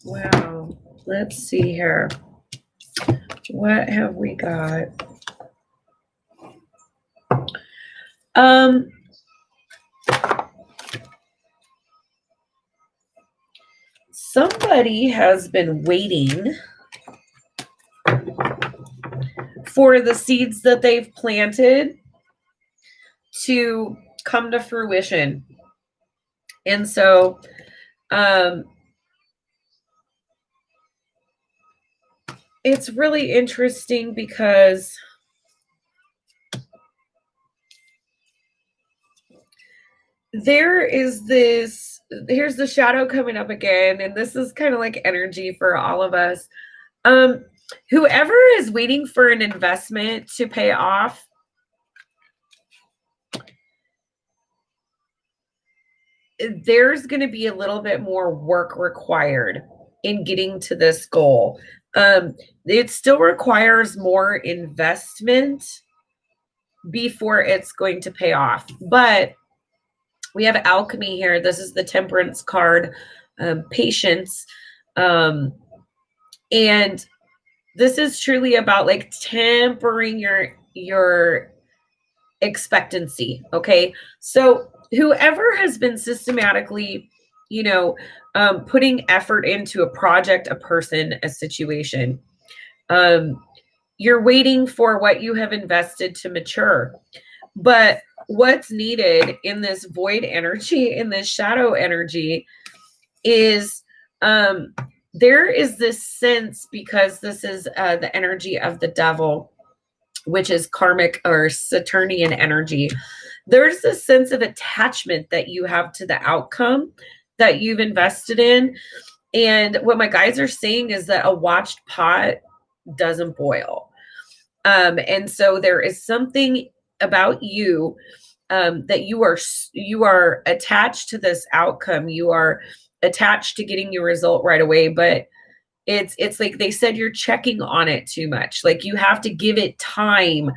Wow. Let's see here. What have we got? Somebody has been waiting for the seeds that they've planted to come to fruition. And so it's really interesting because there is this, here's the shadow coming up again, and this is kind of like energy for all of us. Whoever is waiting for an investment to pay off, there's going to be a little bit more work required in getting to this goal. It still requires more investment before it's going to pay off. But we have alchemy here. This is the temperance card, patience. And This is truly about like tempering your expectancy. Okay. So whoever has been systematically, you know, putting effort into a project, a person, a situation, you're waiting for what you have invested to mature. But what's needed in this void energy, in this shadow energy, is there is this sense, because this is the energy of the devil, which is karmic or Saturnian energy. There's this sense of attachment that you have to the outcome that you've invested in. And what my guides are saying is that a watched pot doesn't boil. And so there is something about you that you are attached to this outcome. You are attached to getting your result right away, but it's like they said, you're checking on it too much. Like you have to give it time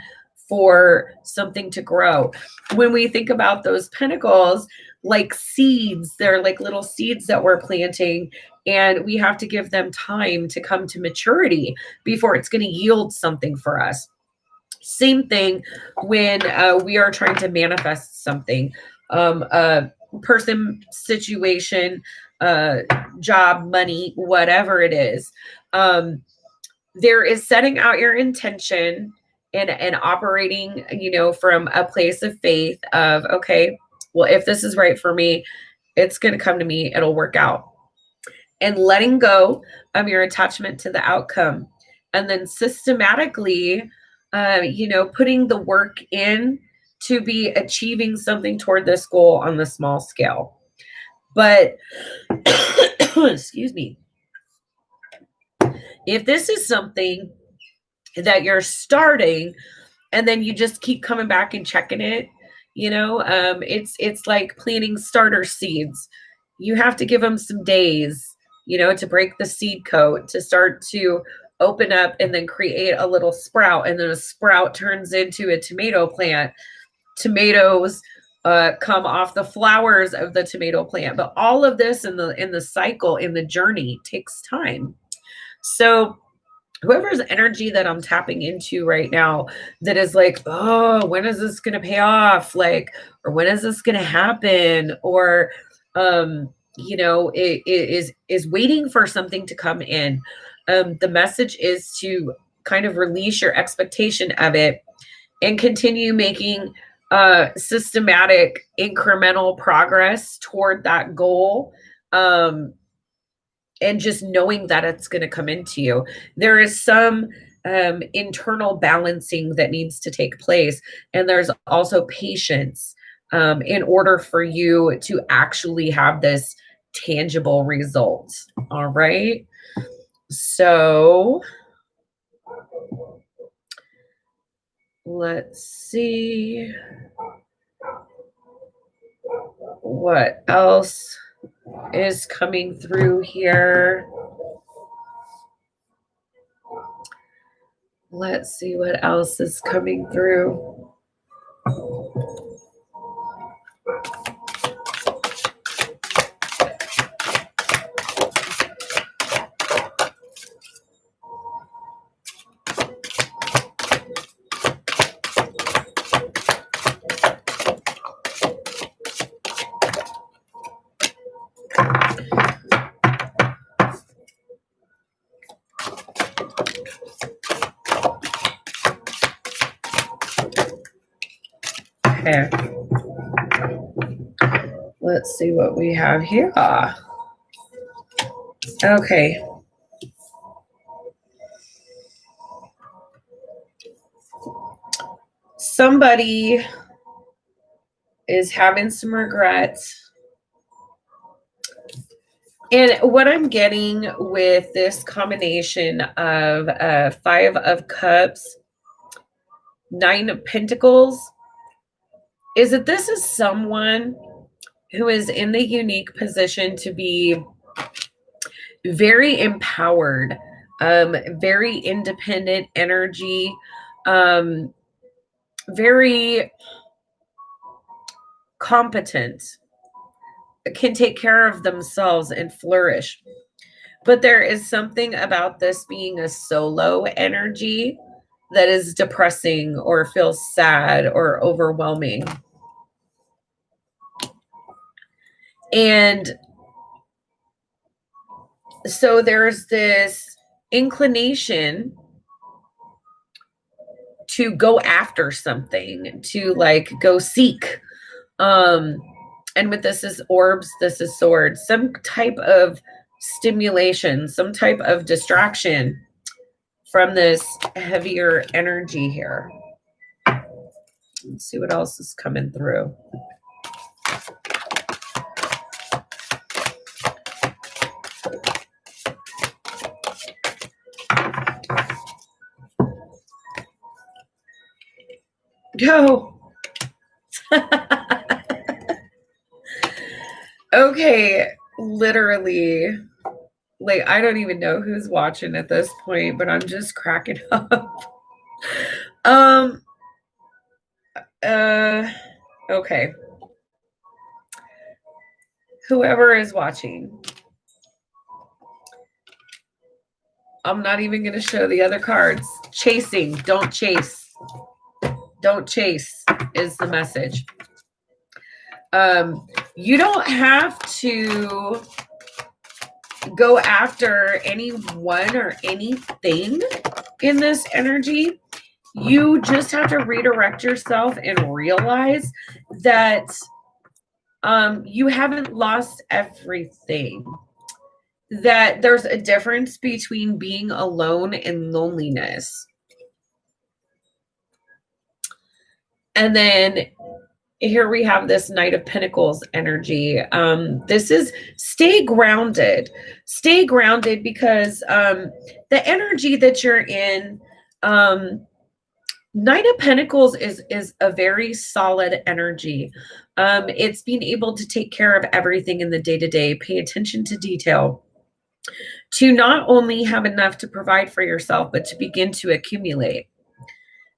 for something to grow. When we think about those pentacles, like seeds, they're like little seeds that we're planting, and we have to give them time to come to maturity before it's going to yield something for us. Same thing when we are trying to manifest something, a person, situation, job, money, whatever it is. There is setting out your intention and operating, from a place of faith of, okay, well, if this is right for me, it's going to come to me, it'll work out. And letting go of your attachment to the outcome. And then systematically, putting the work in to be achieving something toward this goal on the small scale. But, excuse me, if this is something that you're starting and then you just keep coming back and checking it, it's like planting starter seeds. You have to give them some days, to break the seed coat, to start to open up and then create a little sprout, and then a sprout turns into a tomato plant. Tomatoes come off the flowers of the tomato plant, but all of this in the cycle, in the journey, takes time. So whoever's energy that I'm tapping into right now, that is like, oh, when is this going to pay off? Like, or when is this going to happen? Or, it is waiting for something to come in. The message is to kind of release your expectation of it and continue making systematic, incremental progress toward that goal. And just knowing that it's going to come into you. There is some internal balancing that needs to take place. And there's also patience in order for you to actually have this tangible result. All right. So let's see what else is coming through here. Let's see what else is coming through. Okay. Let's see what we have here. Okay. Somebody is having some regrets. And what I'm getting with this combination of 5 of Cups, 9 of Pentacles, is that this is someone who is in the unique position to be very empowered, very independent energy, very competent, can take care of themselves and flourish. But there is something about this being a solo energy that is depressing or feels sad or overwhelming. And so there's this inclination to go after something, to like go seek. And with this is orbs, this is swords, some type of stimulation, some type of distraction from this heavier energy here. Let's see what else is coming through. Go. Okay, literally, like, I don't even know who's watching at this point, but I'm just cracking up. Okay. Whoever is watching, I'm not even going to show the other cards. Chasing, don't chase. Don't chase is the message. You don't have to go after anyone or anything in this energy. You just have to redirect yourself and realize that you haven't lost everything. That there's a difference between being alone and loneliness. And then here we have this Knight of Pentacles energy. This is stay grounded. Stay grounded because the energy that you're in, Knight of Pentacles is a very solid energy. It's being able to take care of everything in the day-to-day, pay attention to detail, to not only have enough to provide for yourself, but to begin to accumulate.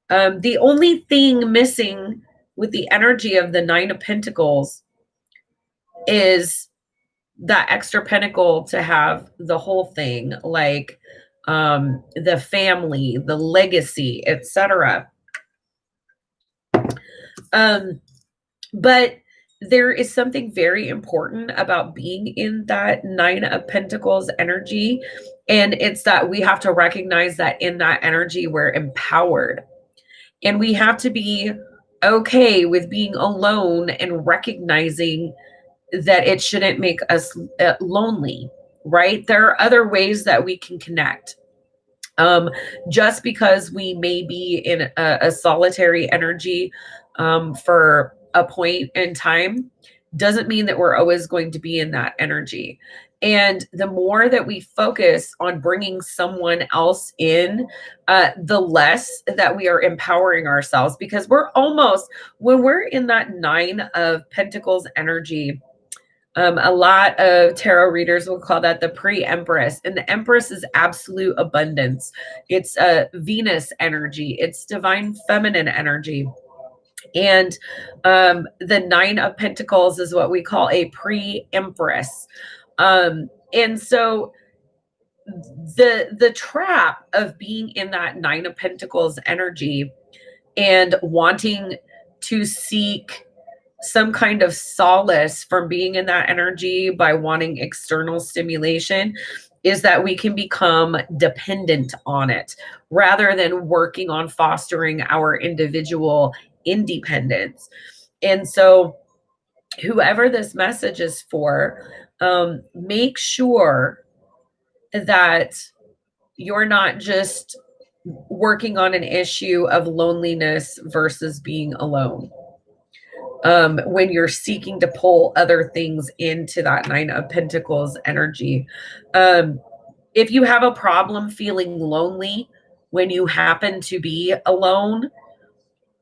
The only thing missing with the energy of the Nine of Pentacles is that extra pentacle to have the whole thing, like the family, the legacy, etc. But there is something very important about being in that Nine of Pentacles energy. And it's that we have to recognize that in that energy, we're empowered. And we have to be okay with being alone and recognizing that it shouldn't make us lonely, right? There are other ways that we can connect. Just because we may be in a solitary energy for a point in time doesn't mean that we're always going to be in that energy. And the more that we focus on bringing someone else in, the less that we are empowering ourselves, because we're almost, when we're in that Nine of Pentacles energy, a lot of tarot readers will call that the pre-Empress. And the Empress is absolute abundance. It's a Venus energy. It's divine feminine energy. And the Nine of Pentacles is what we call a pre-Empress. And so the trap of being in that Nine of Pentacles energy and wanting to seek some kind of solace from being in that energy by wanting external stimulation is that we can become dependent on it rather than working on fostering our individual independence. And so whoever this message is for, make sure that you're not just working on an issue of loneliness versus being alone. When you're seeking to pull other things into that Nine of Pentacles energy. If you have a problem feeling lonely when you happen to be alone,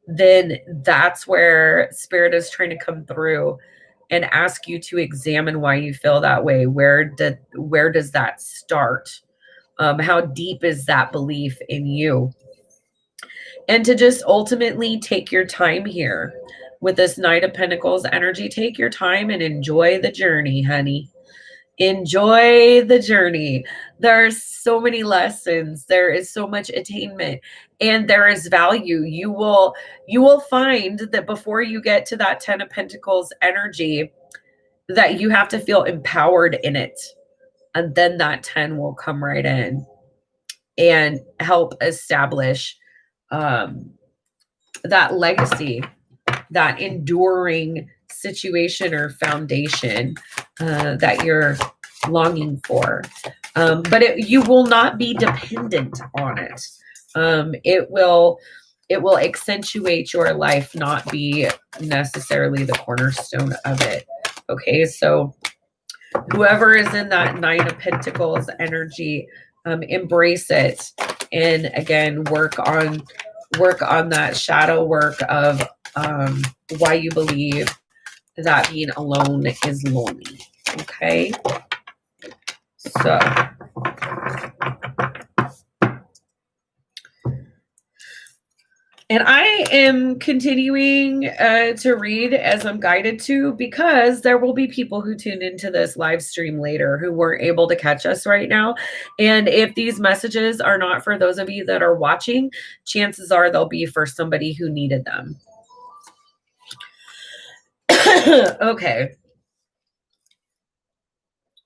then that's where Spirit is trying to come through and ask you to examine why you feel that way. Where does that start? How deep is that belief in you? And to just ultimately take your time here with this Knight of Pentacles energy. Take your time and enjoy the journey, honey. Enjoy the journey. There's so many lessons. There is so much attainment, and there is value. You will find that before you get to that 10 of Pentacles energy, that you have to feel empowered in it. And then that 10 will come right in and help establish that legacy, that enduring situation or foundation that you're longing for. But you will not be dependent on it. It will accentuate your life, not be necessarily the cornerstone of it. Okay, so whoever is in that 9 of Pentacles energy, embrace it, and again work on that shadow work of why you believe that being alone is lonely. Okay, so and I am continuing to read as I'm guided to, because there will be people who tune into this live stream later who weren't able to catch us right now. And if these messages are not for those of you that are watching, chances are they'll be for somebody who needed them. Okay.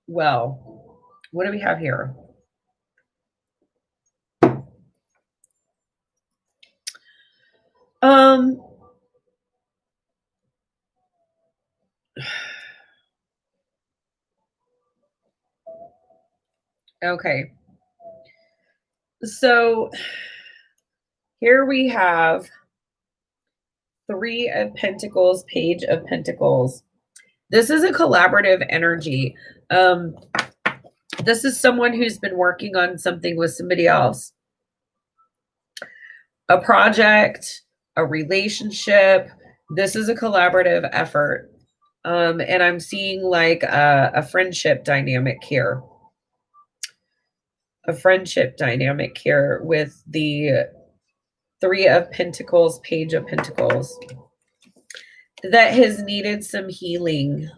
Well, what do we have here? Okay. So here we have 3 of Pentacles, Page of Pentacles. This is a collaborative energy. This is someone who's been working on something with somebody else. A project, a relationship. This is a collaborative effort. And I'm seeing like a friendship dynamic here. A friendship dynamic here with the 3 of Pentacles, Page of Pentacles, that has needed some healing.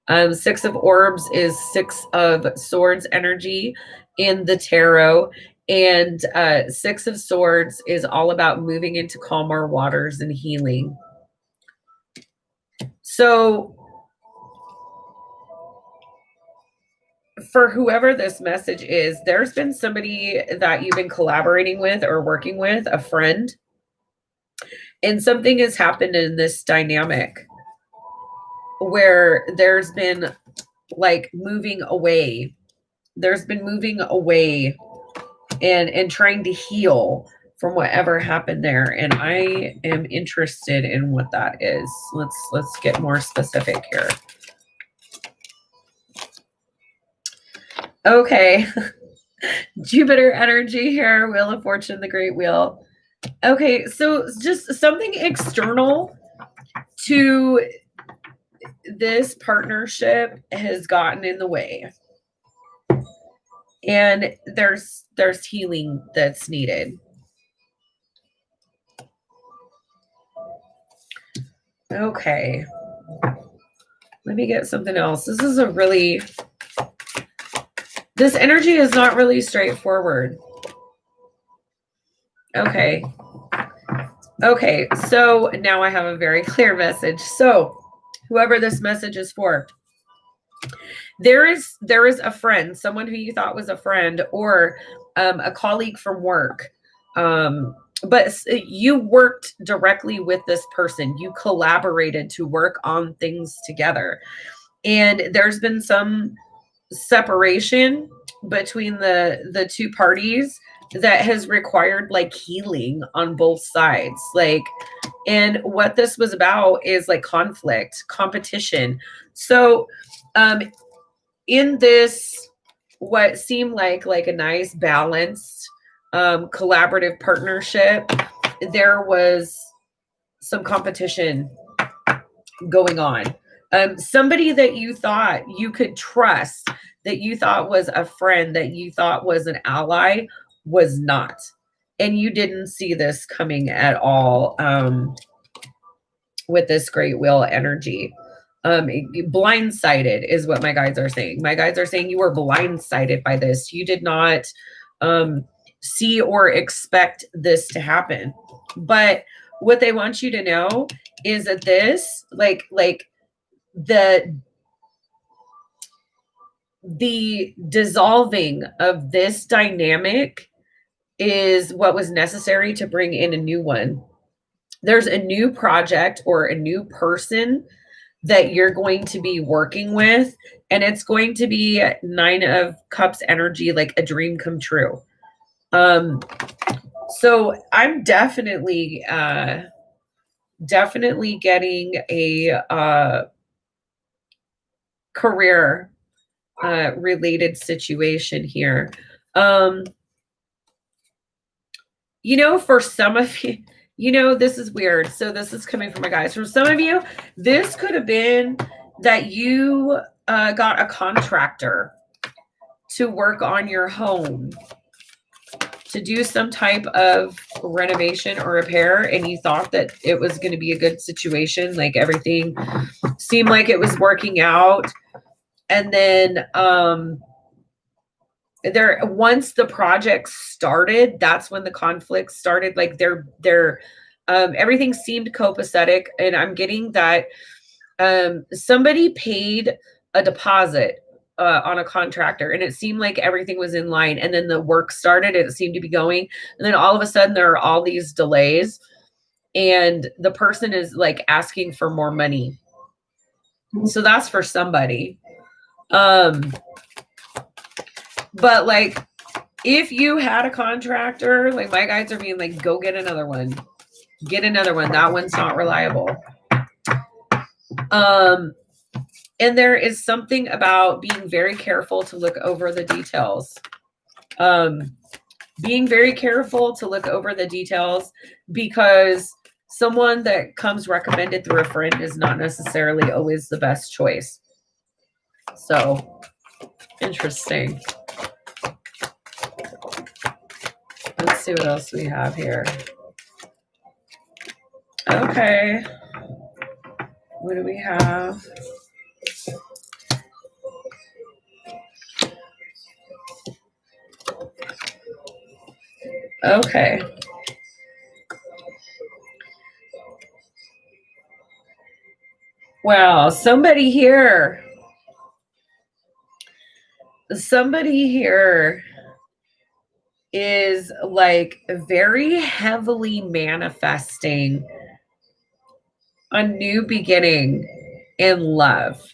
6 of Orbs is 6 of Swords energy in the tarot. And 6 of Swords is all about moving into calmer waters and healing. So for whoever this message is, there's been somebody that you've been collaborating with or working with, a friend, and something has happened in this dynamic where there's been like moving away. There's been moving away and trying to heal from whatever happened there. And I am interested in what that is. Let's get more specific here. Okay. Jupiter energy here, Wheel of Fortune, the Great Wheel. Okay, so just something external to this partnership has gotten in the way. And there's healing that's needed. Okay. Let me get something else. This energy is not really straightforward. Okay. Okay, so now I have a very clear message. So whoever this message is for, there is a friend, someone who you thought was a friend, or a colleague from work. But you worked directly with this person. You collaborated to work on things together. And there's been some separation between the two parties that has required like healing on both sides. Like, and what this was about is like conflict, competition. So in this, what seemed like a nice balanced collaborative partnership, there was some competition going on. Somebody that you thought you could trust, that you thought was a friend, that you thought was an ally, was not. And you didn't see this coming at all with this Great Wheel energy. Blindsided is what my guides are saying. My guides are saying you were blindsided by this. You did not see or expect this to happen. But what they want you to know is that this, like the dissolving of this dynamic is what was necessary to bring in a new one. There's a new project or a new person that you're going to be working with, and it's going to be 9 of Cups energy, like a dream come true. So I'm definitely getting a career related situation here. You know, for some of you, you know, this is weird. So this is coming from my guys. For some of you, this could have been that you got a contractor to work on your home, to do some type of renovation or repair, and you thought that it was going to be a good situation, like everything seemed like it was working out. And then once the project started, that's when the conflict started. Like everything seemed copacetic, and I'm getting that somebody paid a deposit on a contractor, and it seemed like everything was in line, and then the work started and it seemed to be going, and then all of a sudden there are all these delays, and the person is like asking for more money. So that's for somebody. But like, if you had a contractor, like my guides are being like, go get another one. Get another one. That one's not reliable. And there is something about being very careful to look over the details. Being very careful to look over the details, because someone that comes recommended through a friend is not necessarily always the best choice. So, interesting. Let's see what else we have here. Okay. What do we have? Okay. Well, somebody here is like very heavily manifesting a new beginning in love.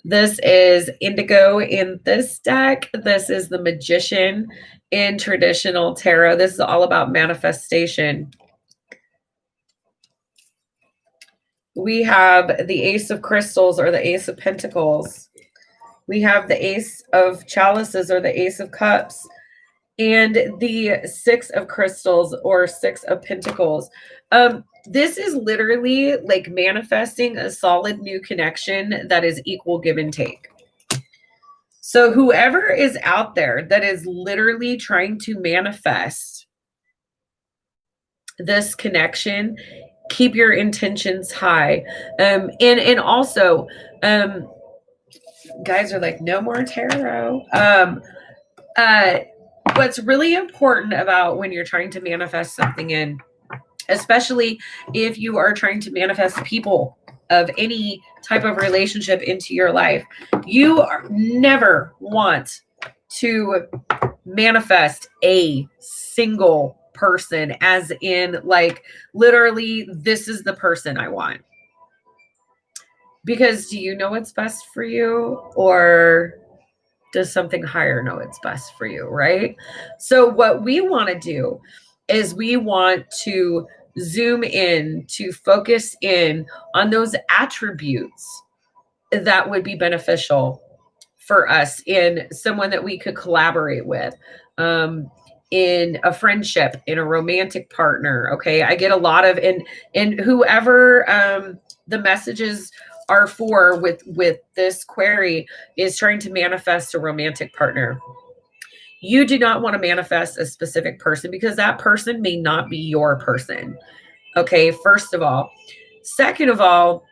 This is Indigo in this deck. This is the Magician in traditional tarot. This is all about manifestation. We have the Ace of Crystals or the Ace of Pentacles. We have the Ace of Chalices or the Ace of Cups, and the Six of Crystals or Six of Pentacles. This is literally like manifesting a solid new connection that is equal give and take. So whoever is out there that is literally trying to manifest this connection, keep your intentions high. And also, guys are like, no more tarot. What's really important about when you're trying to manifest something in, especially if you are trying to manifest people of any type of relationship into your life, you never want to manifest a single person, as in like literally this is the person I want. Because do you know what's best for you, or does something higher know it's best for you, right? So what we want to do is we want to zoom in, to focus in on those attributes that would be beneficial for us in someone that we could collaborate with, in a friendship, in a romantic partner. Okay, I get a lot of in whoever the messages are for with this query is trying to manifest a romantic partner. You do not want to manifest a specific person, because that person may not be your person. Okay, first of all. Second of all,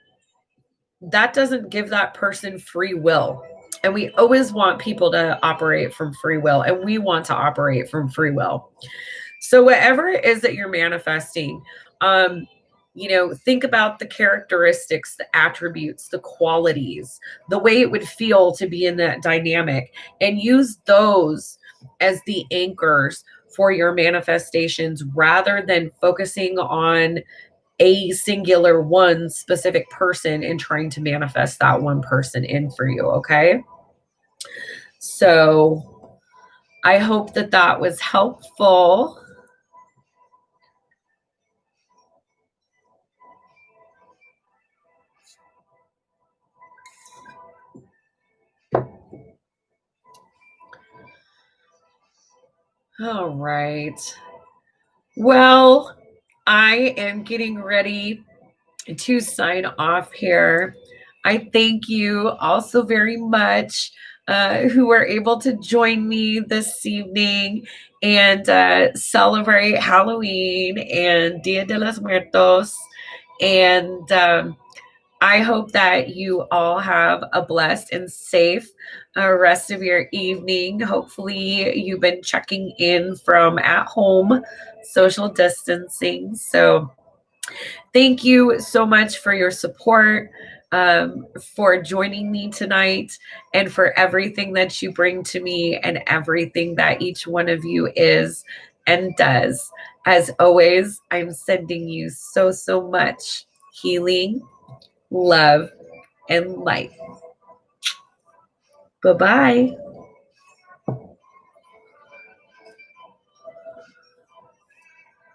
that doesn't give that person free will. And we always want people to operate from free will, and we want to operate from free will. So whatever it is that you're manifesting, think about the characteristics, the attributes, the qualities, the way it would feel to be in that dynamic, and use those as the anchors for your manifestations rather than focusing on a singular one specific person and trying to manifest that one person in for you. Okay. So I hope that that was helpful. All right. Well, I am getting ready to sign off here. I thank you also very much who were able to join me this evening and celebrate Halloween and Dia de los Muertos. And I hope that you all have a blessed and safe rest of your evening. Hopefully, you've been checking in from at home, social distancing. So, thank you so much for your support, for joining me tonight, and for everything that you bring to me and everything that each one of you is and does. As always, I'm sending you so, so much healing, love, and light. Bye bye.